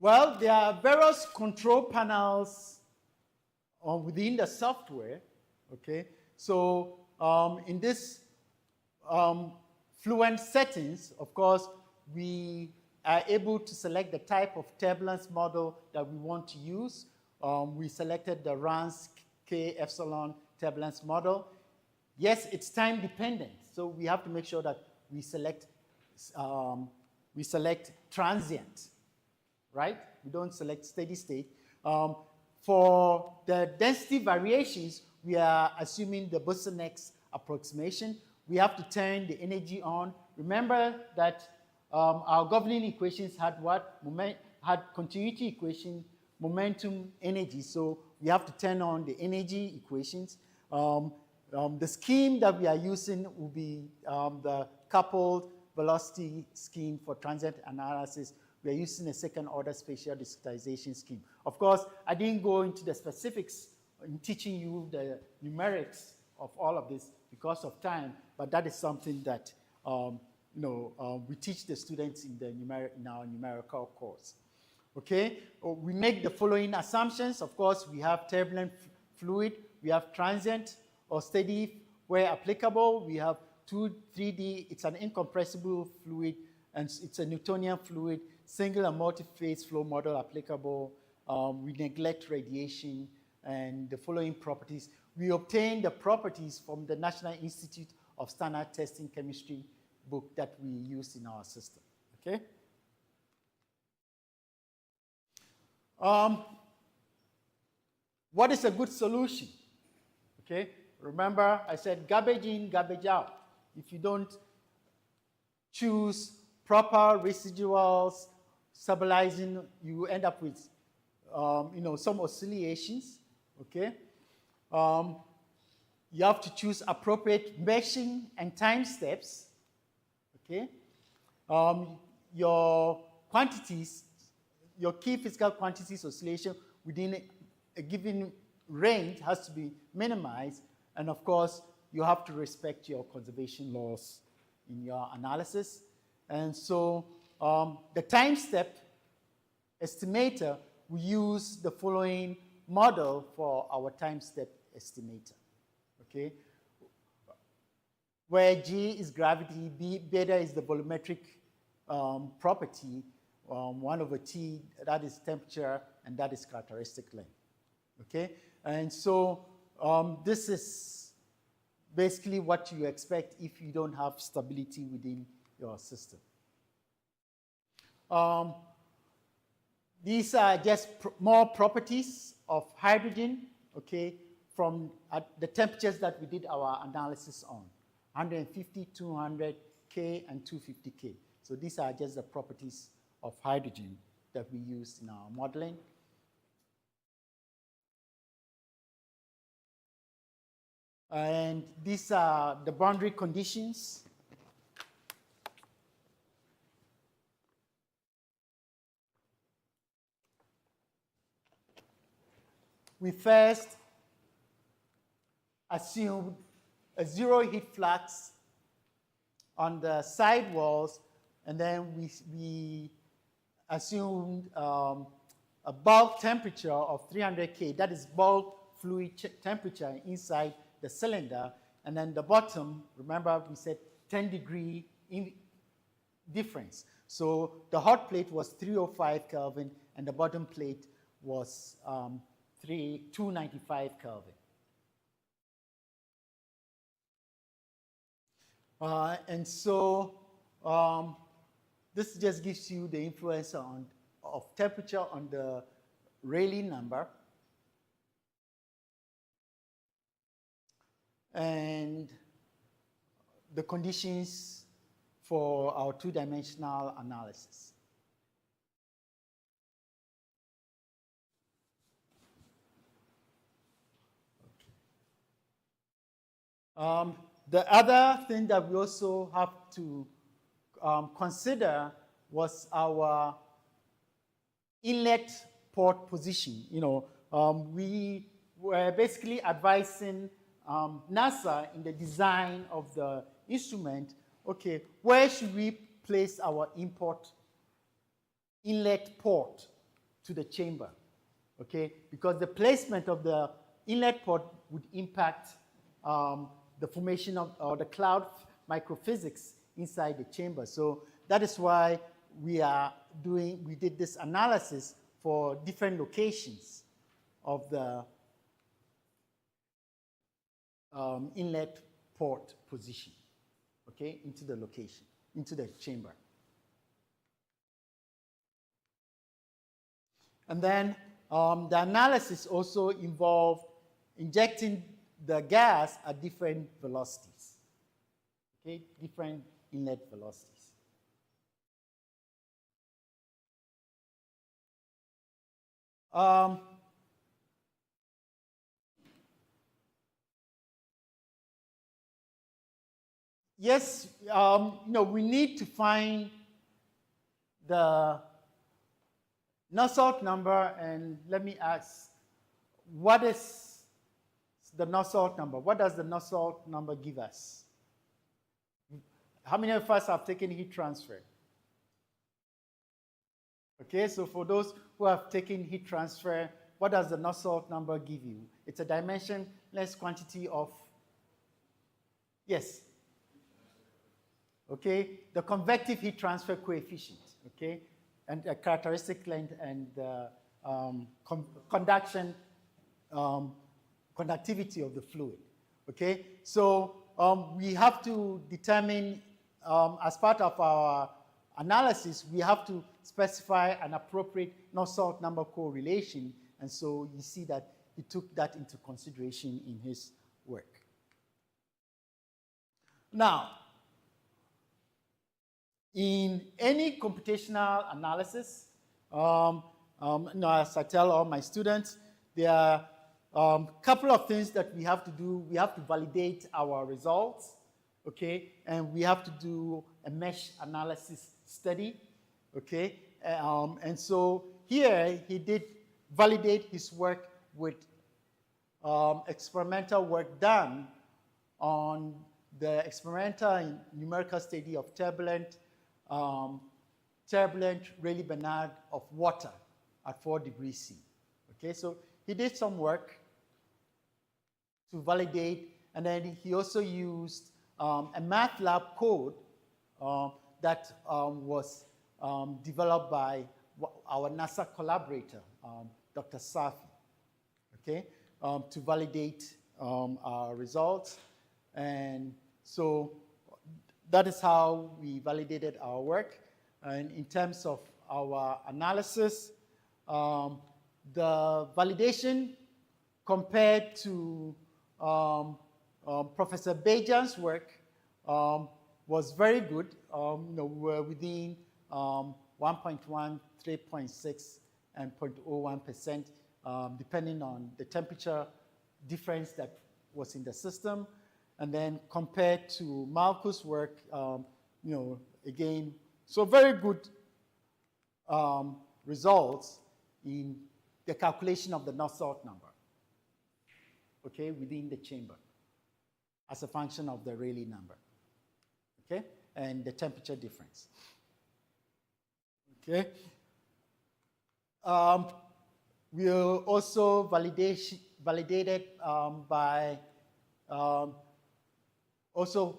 Well, there are various control panels within the software, okay? So in this Fluent settings, of course, we are able to select the type of turbulence model that we want to use. We selected the RANS K epsilon turbulence model. Yes, it's time dependent, so we have to make sure that we select transient. Right? We don't select steady state. For the density variations, we are assuming the Bose-Next approximation. We have to turn the energy on. Remember that our governing equations had what? Had continuity equation, momentum, energy. So we have to turn on the energy equations. The scheme that we are using will be the coupled velocity scheme for transient analysis. We are using a second-order spatial discretization scheme. Of course, I didn't go into the specifics in teaching you the numerics of all of this because of time, but that is something that we teach the students in our numerical course. Okay, we make the following assumptions. Of course, we have turbulent fluid, we have transient or steady where applicable. We have 3D, it's an incompressible fluid, and it's a Newtonian fluid. single and multi-phase flow model applicable. We neglect radiation and the following properties. We obtain the properties from the National Institute of Standard Testing Chemistry book that we use in our system, okay? What is a good solution? Okay, remember I said garbage in, garbage out. If you don't choose proper residuals, stabilizing, you end up with some oscillations, okay? You have to choose appropriate meshing and time steps, okay? Your quantities, your key physical quantities oscillation within a given range has to be minimized, and of course, you have to respect your conservation laws in your analysis. And so the time step estimator, we use the following model for our time step estimator, okay? Where G is gravity, beta is the volumetric property, 1/T, that is temperature, and that is characteristic length, okay? And so this is basically what you expect if you don't have stability within your system. These are just more properties of hydrogen, okay, from the temperatures that we did our analysis on, 150, 200 K, and 250 K. So these are just the properties of hydrogen that we use in our modeling. And these are the boundary conditions. We first assumed a zero heat flux on the side walls, and then we assumed a bulk temperature of 300 K. That is bulk fluid temperature inside the cylinder. And then the bottom, remember we said 10-degree difference. So the hot plate was 305 Kelvin, and the bottom plate was 295 Kelvin. And so this just gives you the influence of temperature on the Rayleigh number. And the conditions for our two-dimensional analysis. The other thing that we also have to consider was our inlet port position. We were basically advising NASA in the design of the instrument, okay, where should we place our inlet port to the chamber, okay? Because the placement of the inlet port would impact the formation of the cloud microphysics inside the chamber. So that is why we did this analysis for different locations of the inlet port position, okay, into the location, into the chamber. And then the analysis also involved injecting the gas at different velocities, okay, different inlet velocities. Yes, we need to find the Nusselt number, and let me ask, what is the Nusselt number? What does the Nusselt number give us? How many of us have taken heat transfer? Okay, so for those who have taken heat transfer, what does the Nusselt number give you? It's a dimensionless quantity of, yes. Okay, the convective heat transfer coefficient, okay? and the characteristic length and conduction, conductivity of the fluid. Okay, so we have to determine, as part of our analysis, we have to specify an appropriate Nusselt number correlation, and so you see that he took that into consideration in his work. Now, in any computational analysis, as I tell all my students, there are a couple of things that we have to do. We have to validate our results, okay? And we have to do a mesh analysis study, okay? And so here he did validate his work with experimental work done on the experimental and numerical study of turbulent Rayleigh-Bernard of water at 4 degrees C. Okay, so he did some work to validate, and then he also used a math lab code that was developed by our NASA collaborator, Dr. Safi, okay, to validate our results. And so that is how we validated our work. And in terms of our analysis, the validation compared to Professor Bejan's work was very good. We were within 1.1, 3.6, and 0.01%, depending on the temperature difference that was in the system. And then compared to Malku's work, again, so very good results in the calculation of the Nusselt number, okay, within the chamber as a function of the Rayleigh number, okay, and the temperature difference, okay. We are also validated by also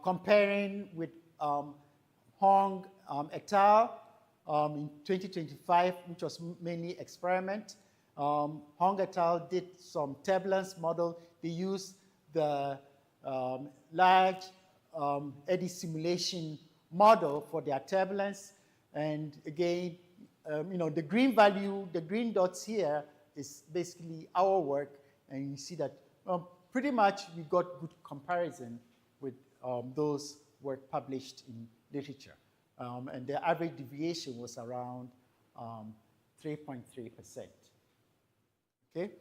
comparing with Hong et al. In 2025, which was mainly experiment. Hong et al. Did some turbulence model. They used the large eddy simulation model for their turbulence. And again, the green value, the green dots here is basically our work. And you see that pretty much we got good comparison with those work published in literature. And the average deviation was around 3.3%. Okay.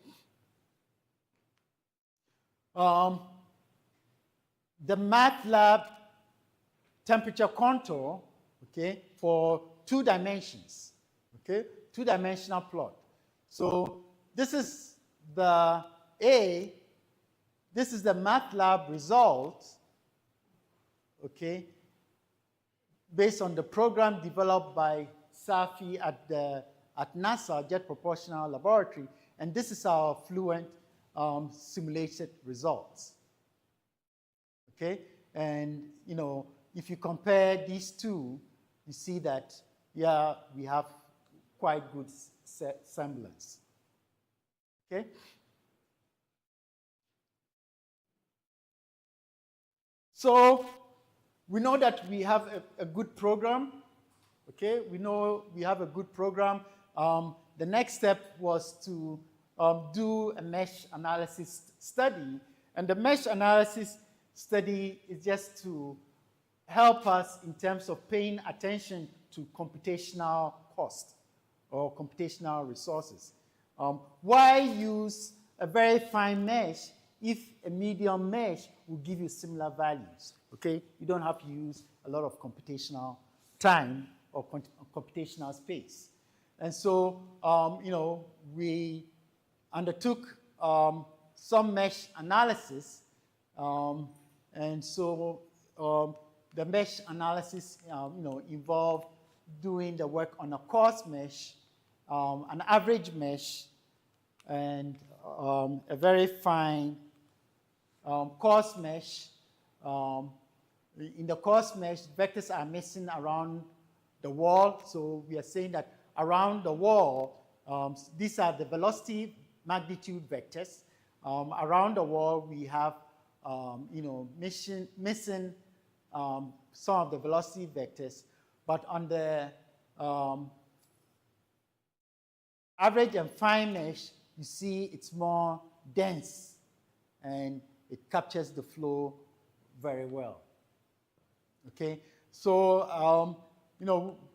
The MATLAB temperature contour, okay, for 2 dimensions, okay, 2-dimensional plot. So this is the A, this is the MATLAB result, okay, based on the program developed by Safi at NASA Jet Proportional Laboratory, and this is our fluent simulated results. Okay, and if you compare these two, you see that yeah, we have quite good semblance. Okay. So we know that we have a good program, okay? We know we have a good program. The next step was to do a mesh analysis study. And the mesh analysis study is just to help us in terms of paying attention to computational cost or computational resources. Why use a very fine mesh if a medium mesh will give you similar values, okay? You don't have to use a lot of computational time or computational space. And so, we undertook some mesh analysis, and so the mesh analysis, involved doing the work on a coarse mesh, an average mesh, and a very fine coarse mesh. In the coarse mesh, vectors are missing around the wall. So we are saying that around the wall, these are the velocity magnitude vectors. Around the wall, we have, missing some of the velocity vectors. But on the average and fine mesh, you see it's more dense and it captures the flow very well. Okay, so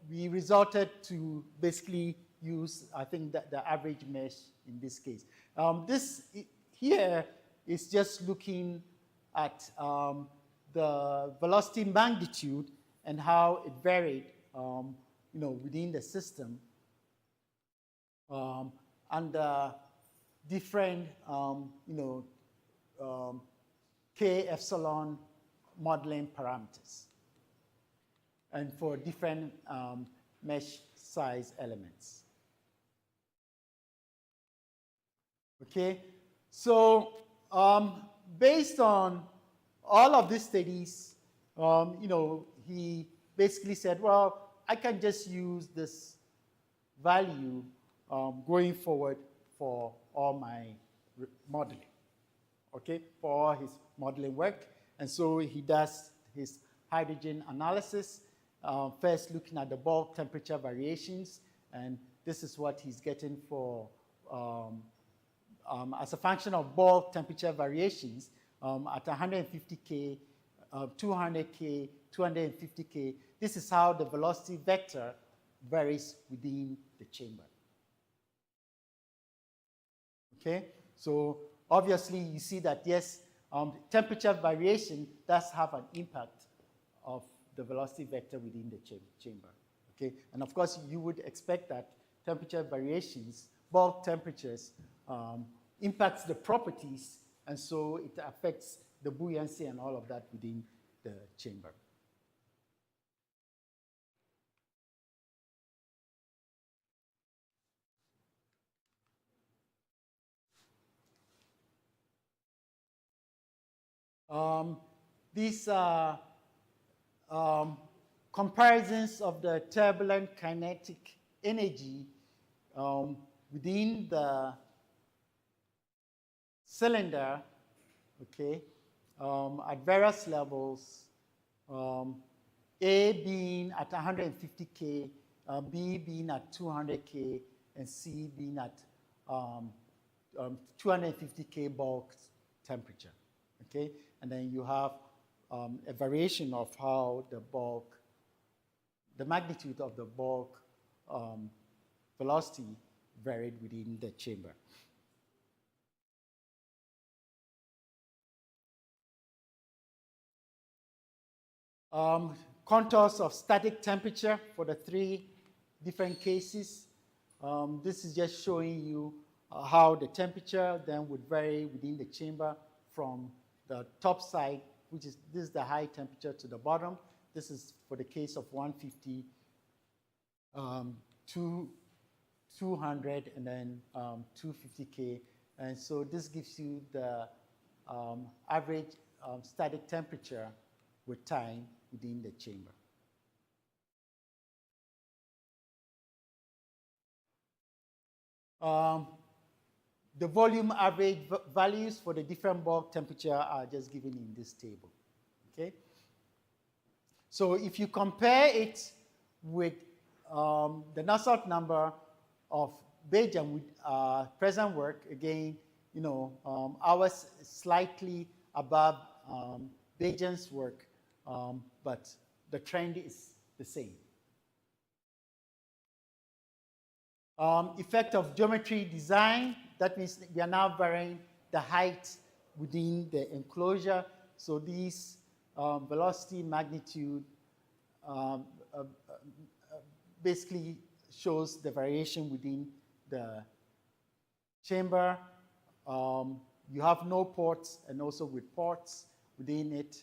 we resorted to basically use, I think, the average mesh in this case. This here is just looking at the velocity magnitude and how it varied, within the system under different, K epsilon modeling parameters, and for different mesh size elements. Okay, so based on all of these studies, he basically said, well, I can just use this value going forward for all my modeling, okay, for all his modeling work. And so he does his hydrogen analysis, first looking at the bulk temperature variations, and this is what he's getting for, as a function of bulk temperature variations at 150K, 200K, 250K. This is how the velocity vector varies within the chamber. Okay, so obviously you see that, yes, temperature variation does have an impact of the velocity vector within the chamber. Okay, and of course you would expect that temperature variations, bulk temperatures, impacts the properties, and so it affects the buoyancy and all of that within the chamber. These are comparisons of the turbulent kinetic energy within the cylinder, okay, at various levels, A being at 150K, B being at 200K, and C being at 250K bulk temperature, okay? And then you have a variation of how the magnitude of the bulk velocity varied within the chamber. Contours of static temperature for the three different cases. This is just showing you how the temperature then would vary within the chamber from the top side, which is, this is the high temperature, to the bottom. This is for the case of 150, 200, and then 250K. And so this gives you the average static temperature with time within the chamber. The volume average values for the different bulk temperature are just given in this table, okay? So if you compare it with the Nusselt number of Beijing with present work, again, ours is slightly above Beijing's work, but the trend is the same. Effect of geometry design, that means we are now varying the height within the enclosure. So these velocity magnitude basically shows the variation within the chamber. You have no ports and also with ports within it.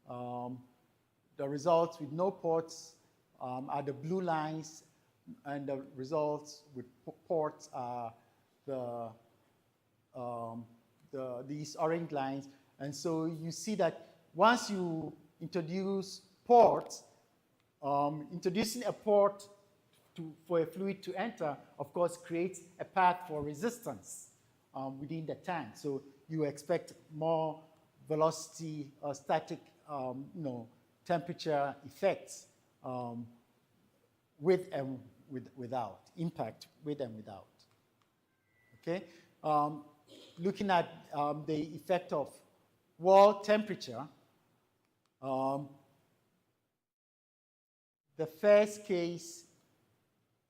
The results with no ports are the blue lines, and the results with ports are these orange lines. And so you see that once you introduce ports, introducing a port for a fluid to enter, of course, creates a path for resistance within the tank. So you expect more velocity or static, temperature effects with and without, impact with and without. Okay, looking at the effect of wall temperature, the first case,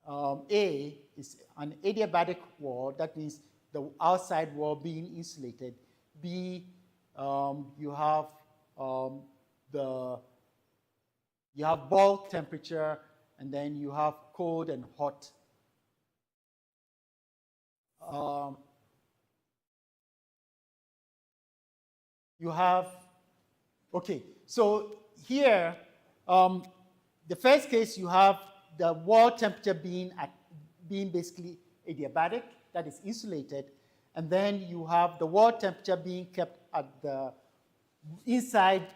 A, is an adiabatic wall. That means the outside wall being insulated. B, you have bulk temperature, and then you have cold and hot. So here, the first case, you have the wall temperature being basically adiabatic, that is insulated, and then you have the wall temperature being kept at the inside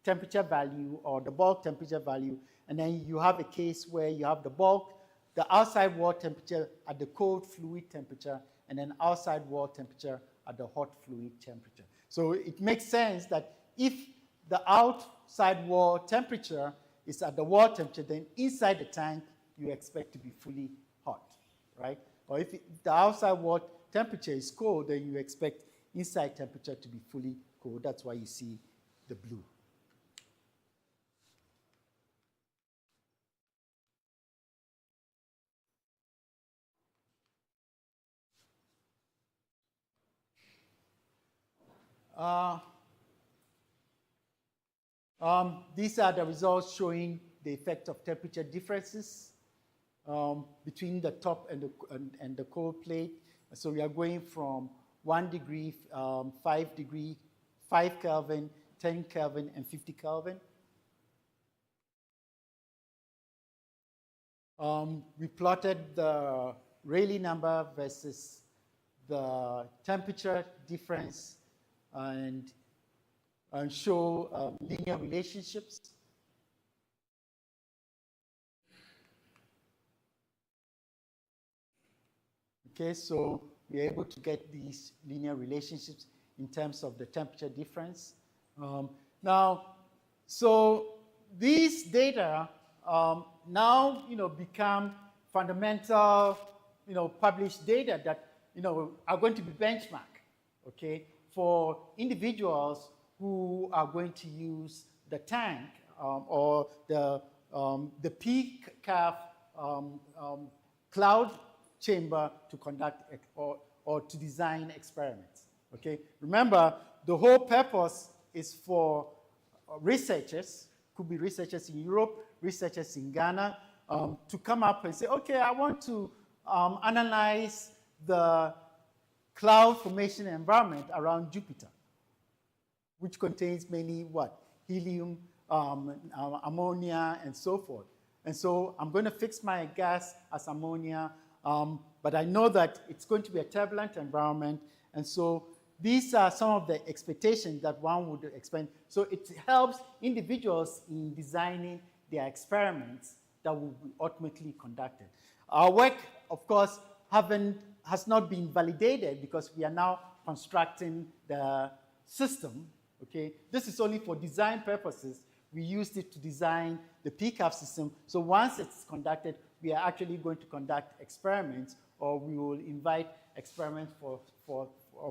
temperature value or the bulk temperature value, and then you have a case where you have the outside wall temperature at the cold fluid temperature, and then outside wall temperature at the hot fluid temperature. So it makes sense that if the outside wall temperature is at the wall temperature, then inside the tank you expect to be fully hot, right? Or if the outside wall temperature is cold, then you expect inside temperature to be fully cold. That's why you see the blue. These are the results showing the effect of temperature differences between the top and the cold plate. So we are going from 1 degree, 5 degree, 5 Kelvin, 10 Kelvin, and 50 Kelvin. We plotted the Rayleigh number versus the temperature difference and show linear relationships. Okay, so we're able to get these linear relationships in terms of the temperature difference. So these data now become fundamental published data that are going to be benchmark, okay, for individuals who are going to use the tank or the PCAF cloud chamber to conduct or to design experiments. Okay, remember the whole purpose is for researchers, could be researchers in Europe, researchers in Ghana, to come up and say, okay, I want to analyze the cloud formation environment around Jupiter, which contains mainly what? Helium, ammonia, and so forth. And so I'm going to fix my gas as ammonia, but I know that it's going to be a turbulent environment, and so these are some of the expectations that one would expect. So it helps individuals in designing their experiments that will be ultimately conducted. Our work, of course, has not been validated because we are now constructing the system. Okay, this is only for design purposes. We used it to design the PCAF system. So once it's conducted, we are actually going to conduct experiments, or we will invite experiments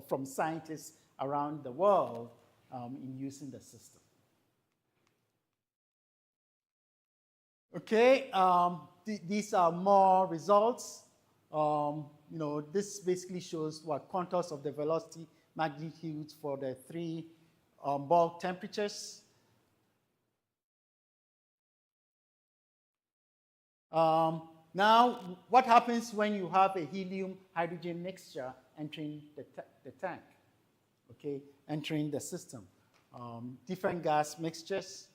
from scientists around the world in using the system. Okay, these are more results. This basically shows what contours of the velocity magnitudes for the 3 bulk temperatures. Now, what happens when you have a helium-hydrogen mixture entering the tank, okay, entering the system? Different gas mixtures.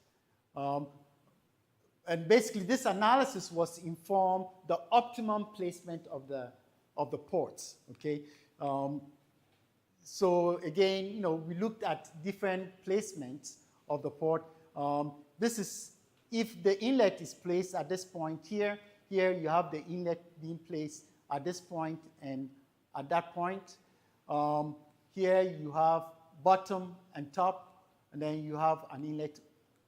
And basically, this analysis was to inform the optimum placement of the ports, okay? So again, we looked at different placements of the port. This is if the inlet is placed at this point here, here you have the inlet being placed at this point and at that point. Here you have bottom and top, and then you have an inlet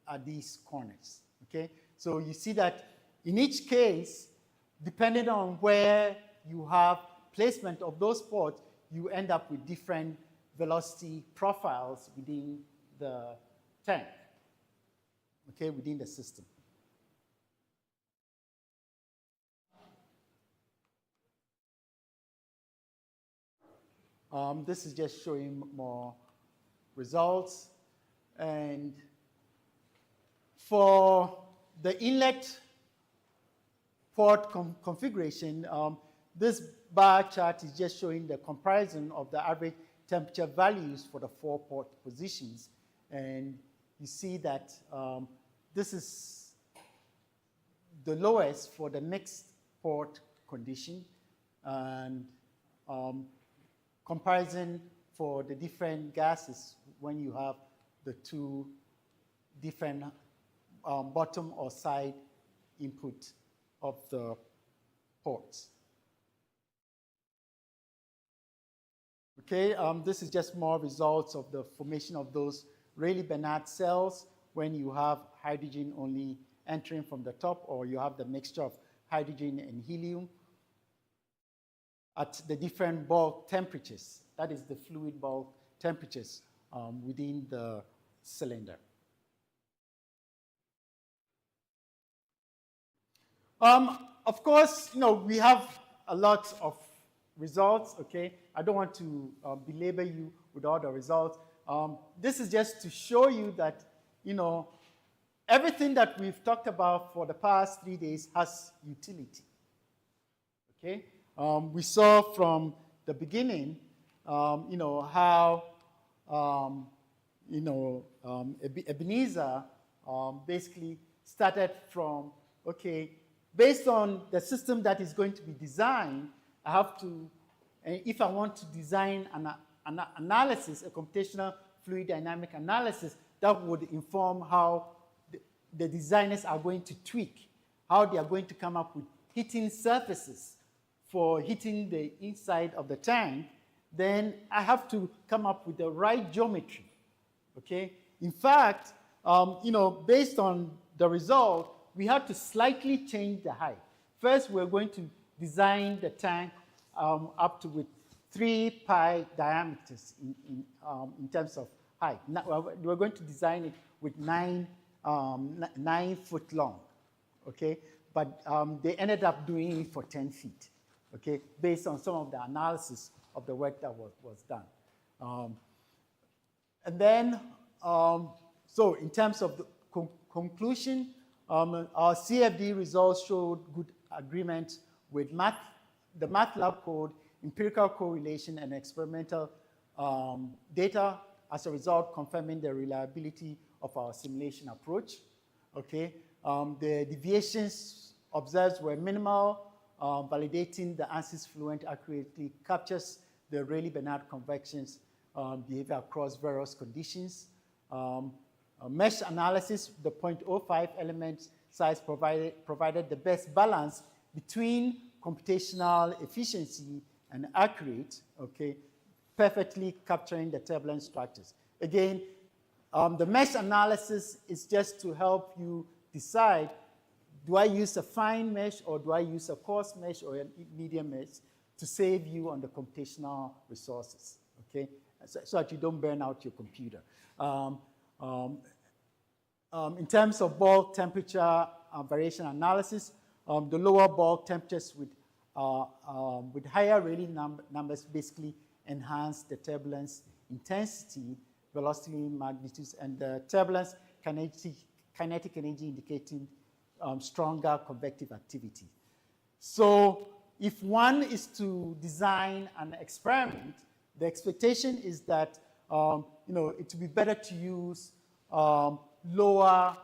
at these corners, okay? So you see that in each case, depending on where you have placement of those ports, you end up with different velocity profiles within the tank, okay, within the system. This is just showing more results. And for the inlet port configuration, this bar chart is just showing the comparison of the average temperature values for the 4 port positions. And you see that this is the lowest for the mixed port condition, and comparison for the different gases when you have the 2 different bottom or side input of the ports. Okay, this is just more results of the formation of those Rayleigh-Bénard cells when you have hydrogen only entering from the top, or you have the mixture of hydrogen and helium at the different bulk temperatures. That is the fluid bulk temperatures within the cylinder. Of course, you know, we have a lot of results, okay? I don't want to belabor you with all the results. This is just to show you that, you know, everything that we've talked about for the past 3 days has utility, okay? We saw from the beginning, you know, how, you know, Ebenezer basically started from, okay, based on the system that is going to be designed, I have to, if I want to design an analysis, a computational fluid dynamic analysis, that would inform how the designers are going to tweak, how they are going to come up with heating surfaces for heating the inside of the tank, then I have to come up with the right geometry, okay? In fact, you know, based on the result, we have to slightly change the height. First, we're going to design the tank up to with 3 pi diameters in terms of height. Now, we're going to design it with 9 foot long, okay? But they ended up doing it for 10 feet, okay? Based on some of the analysis of the work that was done. And then, so in terms of the conclusion, our CFD results showed good agreement with the MATLAB code, empirical correlation, and experimental data, as a result confirming the reliability of our simulation approach, okay? The deviations observed were minimal, validating the ANSYS Fluent accurately captures the Rayleigh-Bénard convections behavior across various conditions. Mesh analysis, the 0.05 element size provided the best balance between computational efficiency and accurate, okay, perfectly capturing the turbulence structures. Again, the mesh analysis is just to help you decide, do I use a fine mesh or do I use a coarse mesh or a medium mesh to save you on the computational resources, okay? So that you don't burn out your computer. In terms of bulk temperature variation analysis, the lower bulk temperatures with higher Rayleigh numbers basically enhance the turbulence intensity, velocity magnitudes, and the turbulence kinetic energy indicating stronger convective activity. So if one is to design an experiment, the expectation is that you know, it would be better to use lower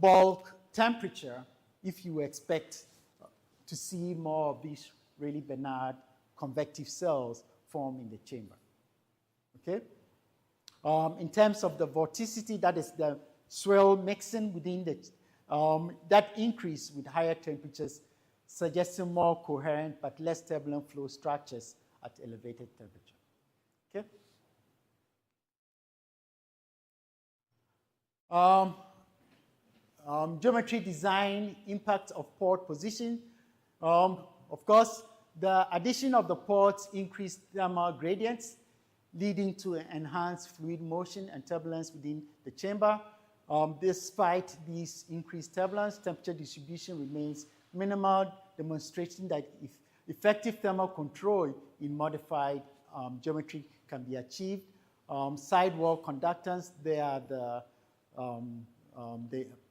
bulk temperature if you expect to see more of these Rayleigh-Bénard convective cells form in the chamber, okay? In terms of the vorticity, that is the swirl mixing within the, that increase with higher temperatures, suggesting more coherent but less turbulent flow structures at elevated temperature. Okay. Geometry design, impact of port position. Of course, the addition of the ports increased thermal gradients, leading to enhanced fluid motion and turbulence within the chamber. Despite these increased turbulence, temperature distribution remains minimal, demonstrating that effective thermal control in modified geometry can be achieved. Sidewall conductance, they are the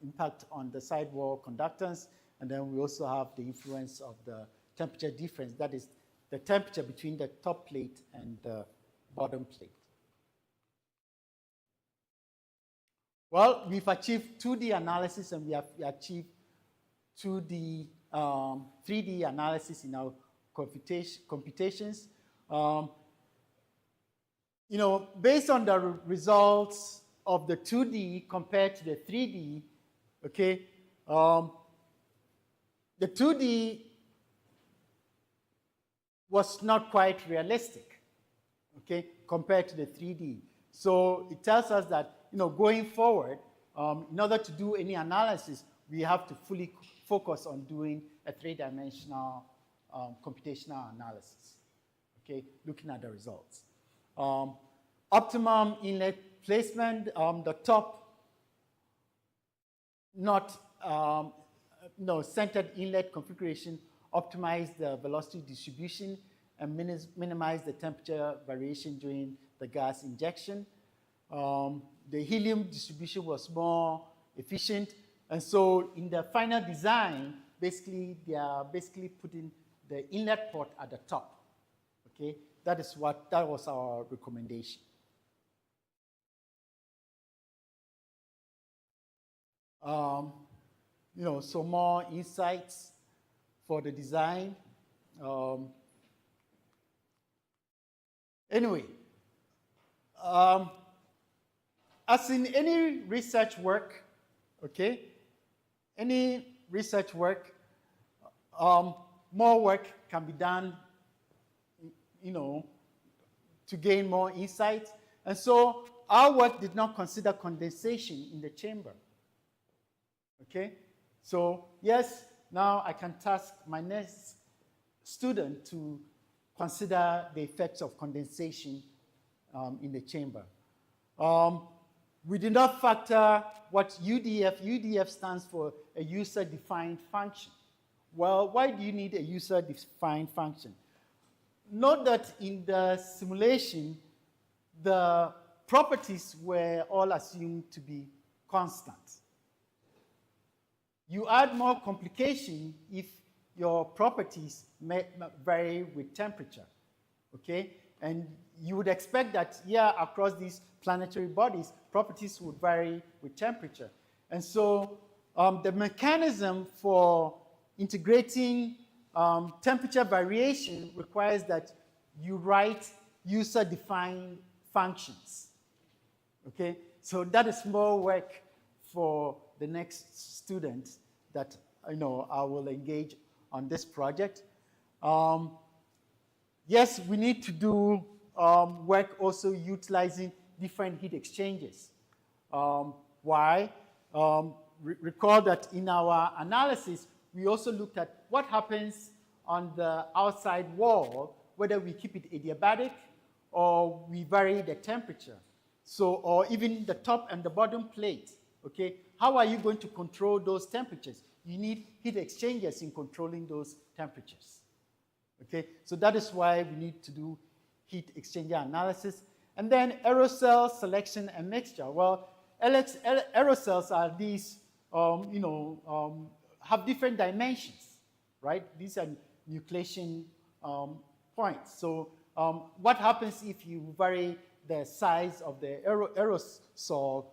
impact on the sidewall conductance, and then we also have the influence of the temperature difference, that is the temperature between the top plate and the bottom plate. Well, we've achieved 2D analysis and we have achieved 2D, 3D analysis in our computations. You know, based on the results of the 2D compared to the 3D, okay, the 2D was not quite realistic, okay, compared to the 3D. So it tells us that, you know, going forward, in order to do any analysis, we have to fully focus on doing a three-dimensional computational analysis, okay, looking at the results. Optimum inlet placement, the top, not centered inlet configuration, optimize the velocity distribution and minimize the temperature variation during the gas injection. The helium distribution was more efficient, and so in the final design, basically they are putting the inlet port at the top. Okay, that was our recommendation. You know, so more insights for the design. Anyway, as in any research work, okay, any research work, more work can be done, you know, to gain more insight. And so our work did not consider condensation in the chamber. Okay, so yes, now I can task my next student to consider the effects of condensation in the chamber. We did not factor what UDF. UDF stands for a user-defined function. Well, why do you need a user-defined function? Note that in the simulation, the properties were all assumed to be constant. You add more complication if your properties vary with temperature, okay? And you would expect that, yeah, across these planetary bodies, properties would vary with temperature. And so the mechanism for integrating temperature variation requires that you write user-defined functions, okay? So that is more work for the next student that, you know, I will engage on this project. Yes, we need to do work also utilizing different heat exchangers. Why? Recall that in our analysis, we also looked at what happens on the outside wall, whether we keep it adiabatic or we vary the temperature. So, or even the top and the bottom plate, okay? How are you going to control those temperatures? You need heat exchangers in controlling those temperatures, okay? So that is why we need to do heat exchanger analysis. And then aerosol selection and mixture. Well, aerosols are these, you know, have different dimensions, right? These are nucleation points. So what happens if you vary the size of the aerosol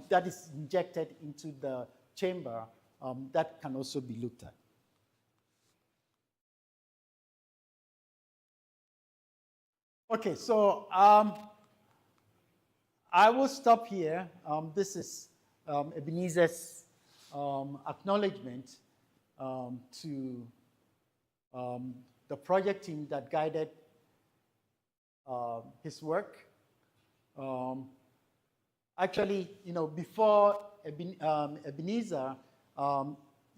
that is injected into the chamber? That can also be looked at. Okay, so I will stop here. This is Ebenezer's acknowledgement to the project team that guided his work. Actually, before Ebenezer,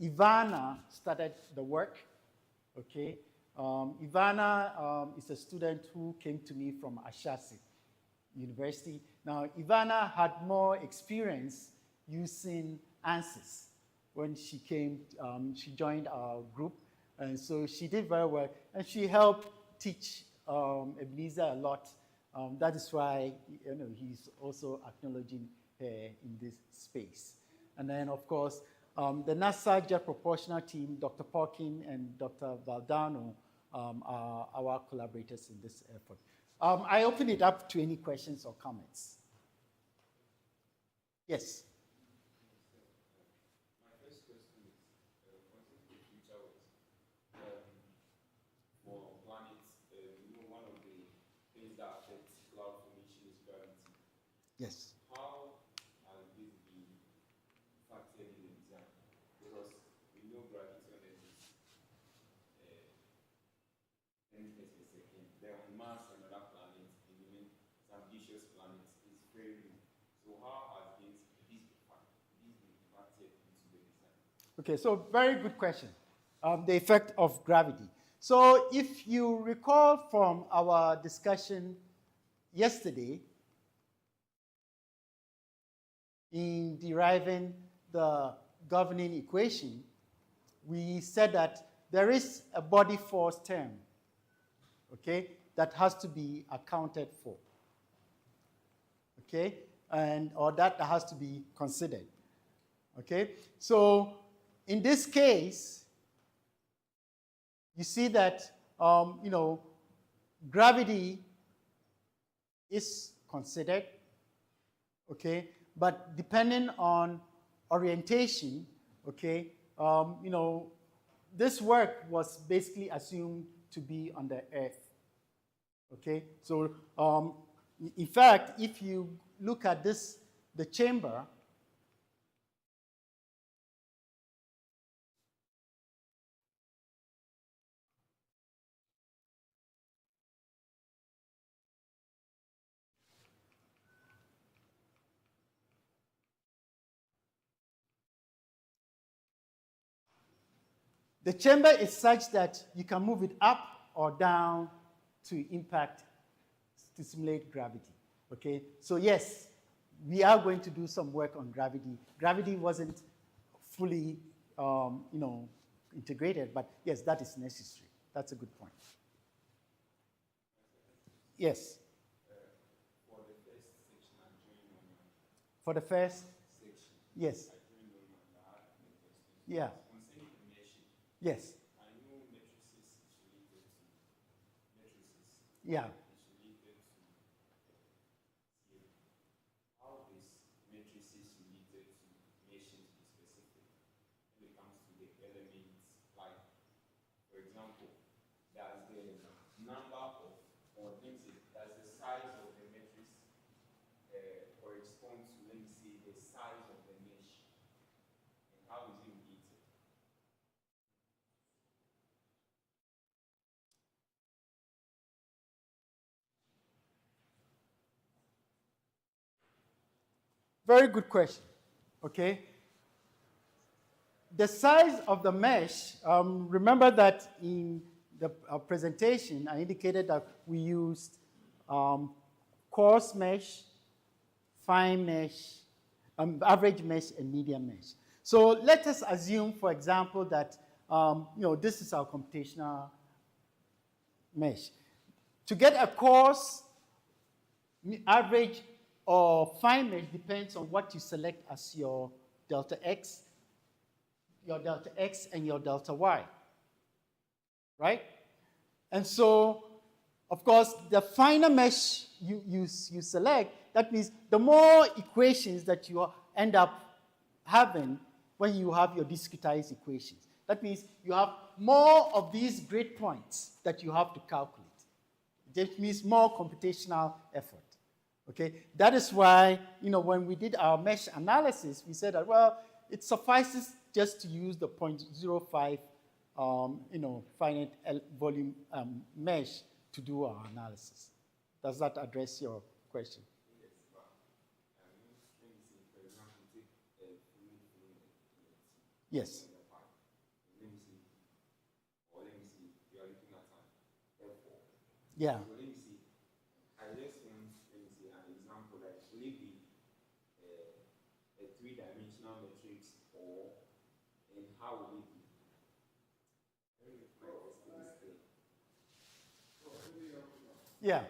Ivana started the work, okay? Ivana is a student who came to me from Ashasi University. Now, Ivana had more experience using ANSYS when she came, she joined our group, and so she did very well, and she helped teach Ebenezer a lot. That is why he's also acknowledging her in this space. And then, of course, the NASA Jet Proportional team, Dr. Porkin and Dr. Valdano, are our collaborators in this effort. I open it up to any questions or comments. Yes? My first question is, what is the future for planets? One of the things that affects cloud formation is gravity. Yes. How has this been factored in the design? Because we know gravity on Earth is 10 meters per second. Then on Mars and other planets, even some ambitious planets, is very low. So how has this been factored into the design? Okay, so very good question. The effect of gravity. So if you recall from our discussion yesterday, in deriving the governing equation, we said that there is a body force term, okay, that has to be accounted for, okay, or that has to be considered, okay. So in this case, you see that gravity is considered, okay, but depending on orientation, okay, this work was basically assumed to be on the Earth, okay. So in fact, if you look at this, the chamber, the chamber is such that you can move it up or down to impact, to simulate gravity, okay? So yes, we are going to do some work on gravity. Gravity wasn't fully, integrated, but yes, that is necessary. That's a good point. Yes? For the first section, I joined on For the first? section. Yes. I joined on the Yeah. concerning the meshing. Yes. I know matrices is related to matrices. Yeah. It's related to how is matrices related to meshing to be specific when it comes to the elements, like, for example, does the number of, or let me say, does the size of the matrix correspond to, let me say, the size of the mesh, and how is it related? Very good question, okay? The size of the mesh, remember that in the presentation, I indicated that we used coarse mesh, fine mesh, average mesh, and medium mesh. So let us assume, for example, that this is our computational mesh. To get a coarse, average, or fine mesh depends on what you select as your delta x and your delta y, right? And so, of course, the finer mesh you select, that means the more equations that you end up having when you have your discretized equations. That means you have more of these grid points that you have to calculate. That means more computational effort, Okay, that is why, when we did our mesh analysis, we said that, well, it suffices just to use the 0.05, finite volume mesh to do our analysis. Does that address your question? Yes, but let me see, for example, take a fluid Yes. Let me see, you are looking at an F4. Yeah. So let me see, I just want, let me see, an example, like, will it be a three-dimensional matrix, or, and how will it be? Yeah.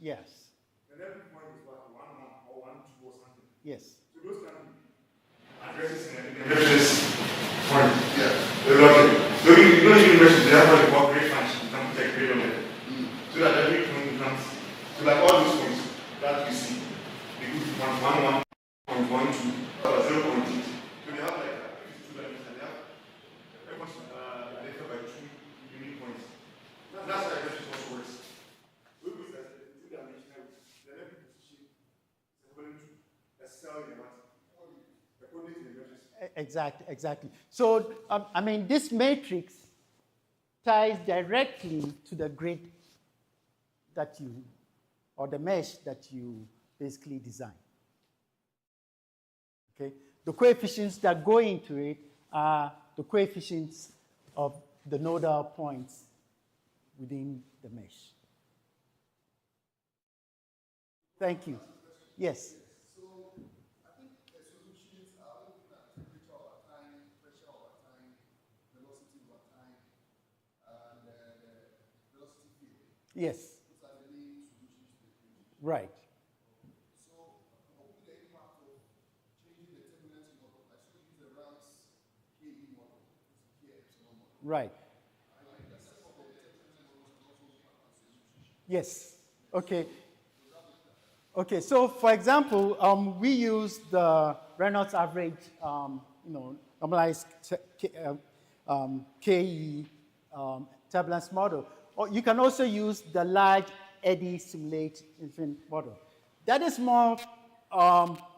Yes. Then every point is what, 1, 1, or 1, 2, or something. Yes. So those can be addresses in this point. Yeah. Okay. So you don't even mention they have what they call grade function. You can put a grade on it. So that every point becomes, so like all those points that we see, they could be 1, 1, 1, 1, 2, 0.8. So they have like, if it's 2 dimensions, they have every point identified by 2 unique points. That's how addresses also works. Exactly. So, this matrix ties directly to the grid that you, or the mesh that you basically design. Okay? The coefficients that go into it are the coefficients of the nodal points within the mesh. Thank you. Yes. Yes. Right. So, what would the impact of changing the turbulence model? I should use the Rams KE model, K epsilon model. Right. Yes. Okay. Okay. So, for example, we use the Reynolds average, normalized KE turbulence model. Or you can also use the large eddy simulation model. That is more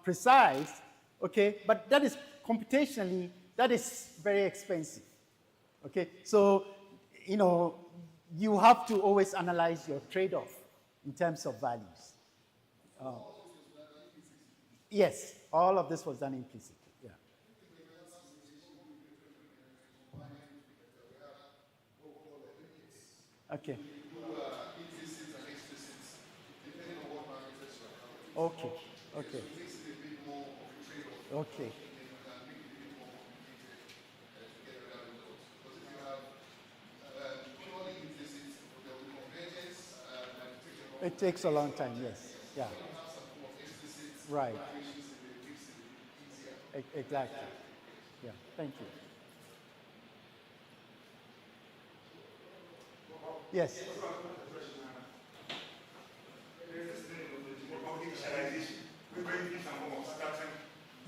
precise, okay, but that is computationally, that is very expensive, okay? So, you have to always analyze your trade-off in terms of values. Yes, all of this was done implicitly, yeah. Okay. Okay. Okay. Okay. It takes a long time, yes. Yeah. Right. Exactly. Yeah. Thank you. Yes.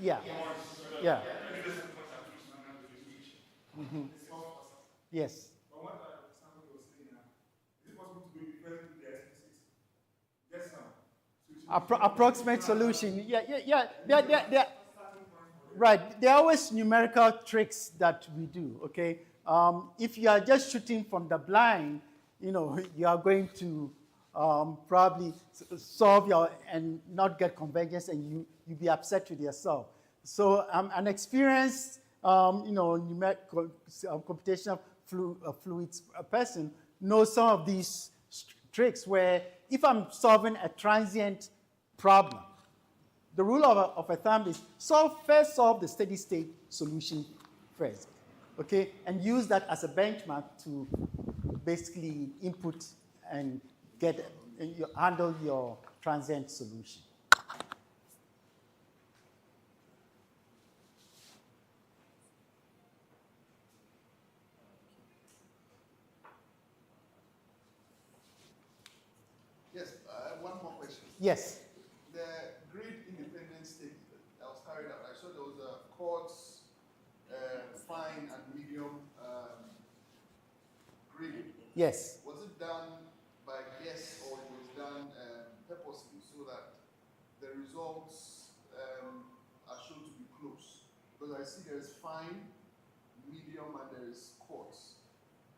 Yeah. Yeah. Mm-hmm. Yes. But what example you were saying now, is it possible to do it first with the explicit? Yes, now. Approximate solution. Yeah. They're, right. There are always numerical tricks that we do, okay? If you are just shooting from the blind, you are going to probably solve and not get convergence, and you be upset with yourself. So an experienced computational fluids person knows some of these tricks where if I'm solving a transient problem, the rule of a thumb is first solve the steady state solution first, okay? And use that as a benchmark to basically input and handle your transient solution. Yes, one more question. Yes. The grid independence study that was carried out, I saw there was a coarse, fine, and medium grid. Yes. Was it done by guess or it was done purposely so that the results are shown to be close? Because I see there's fine, medium, and there is coarse.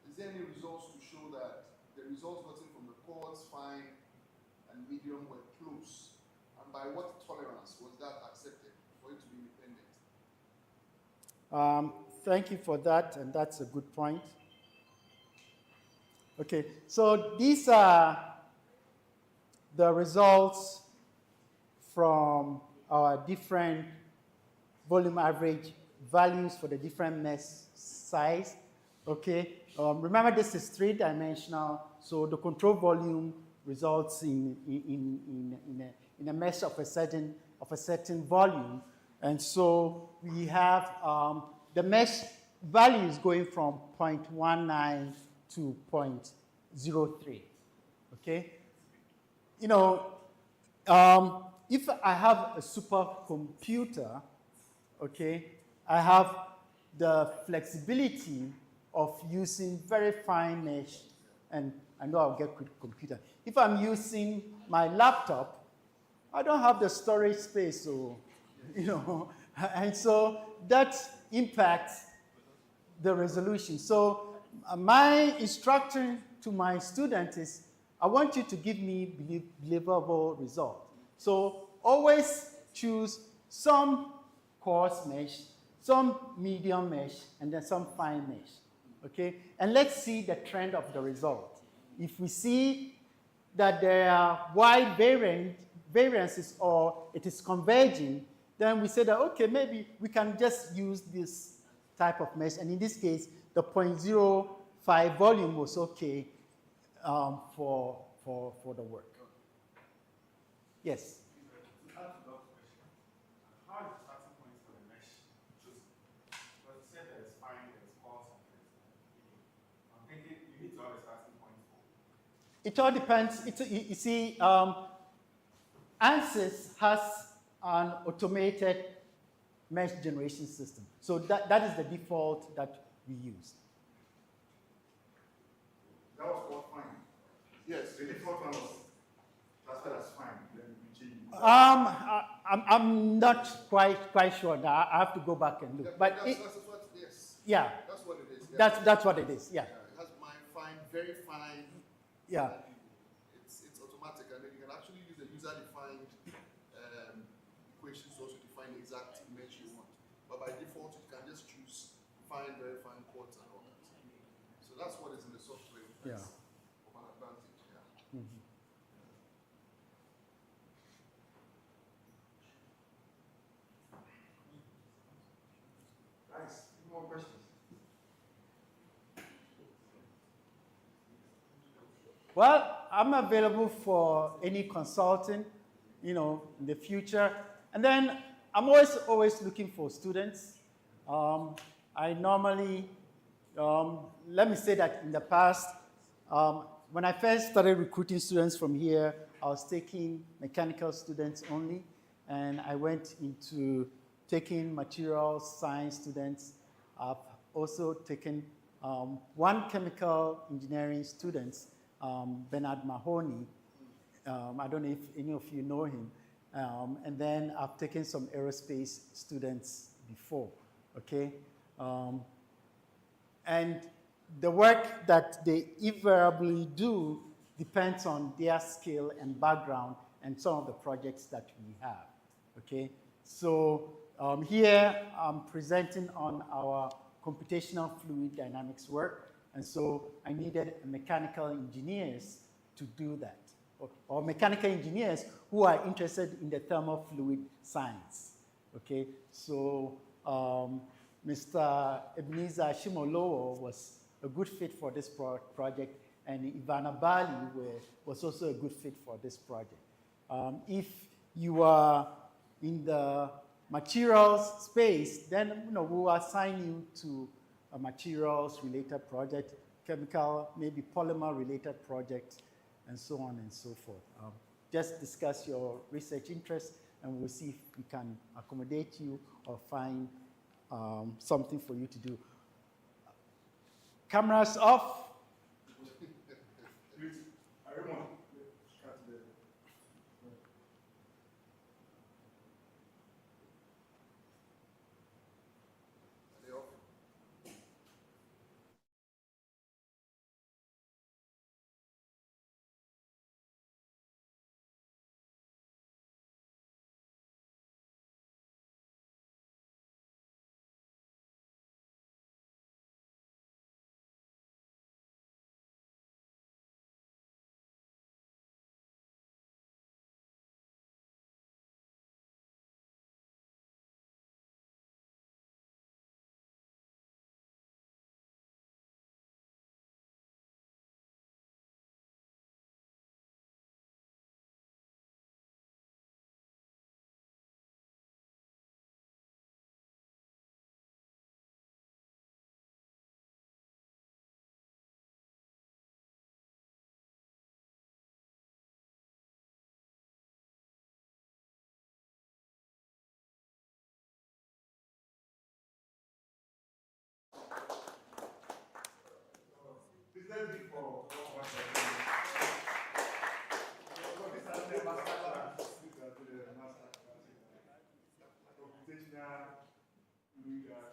Is there any results to show that the results gotten from the coarse, fine, and medium were close? And by what tolerance was that accepted for it to be independent? Thank you for that, and that's a good point. Okay, so these are the results from our different volume average values for the different mesh size. Okay, remember this is three-dimensional, so the control volume results in a mesh of a certain volume, and so we have the mesh values going from 0.19 to 0.03. Okay, if I have a supercomputer, okay, I have the flexibility of using very fine mesh, and I know I'll get quick computer. If I'm using my laptop, I don't have the storage space, so, and so that impacts the resolution. So my instruction to my student is, I want you to give me believable result. So always choose some coarse mesh, some medium mesh, and then some fine mesh. Okay? And let's see the trend of the result. If we see that there are wide variances or it is converging, then we say that, okay, maybe we can just use this type of mesh. And in this case, the 0.05 volume was okay for the work. Yes? To add to that question, how is the starting point for the mesh chosen? Because you said there's fine, there's coarse, and there's medium. I'm thinking you need to have a starting point for. It all depends. You see, ANSYS has an automated mesh generation system. So that is the default that we use. That was called fine. Yes. The default one was classified as fine. Then we changed it. I'm not quite sure. Now I have to go back and look. Yeah, but that's what it is. yeah, That's what it is. Yeah. that's what it is. Yeah. It has fine, very fine. Yeah. It's automatic, and then you can actually use a user-defined equations to also define the exact mesh you want. But by default, you can just choose fine, very fine, quartz, and all that. So that's what is in the software. That's of an advantage. Yeah. Mm-hmm. Nice. Any more questions? Well, I'm available for any consulting, in the future. And then I'm always looking for students. I normally, let me say that in the past, when I first started recruiting students from here, I was taking mechanical students only, and I went into taking material science students. I've also taken one chemical engineering student, Bernard Mahoney. I don't know if any of you know him. And then I've taken some aerospace students before, okay? And the work that they invariably do depends on their skill and background and some of the projects that we have, okay? So Here I'm presenting on our computational fluid dynamics work, and so I needed mechanical engineers to do that, or mechanical engineers who are interested in the thermal fluid science. Okay, so Mr. Ebenezer Shimolowo was a good fit for this project, and Ivana Bali was also a good fit for this project. If you are in the materials space, then we will assign you to a materials-related project, chemical, maybe polymer-related project, and so on and so forth. Just discuss your research interests, and we'll see if we can accommodate you or find something for you to do. Cameras off. Computational fluid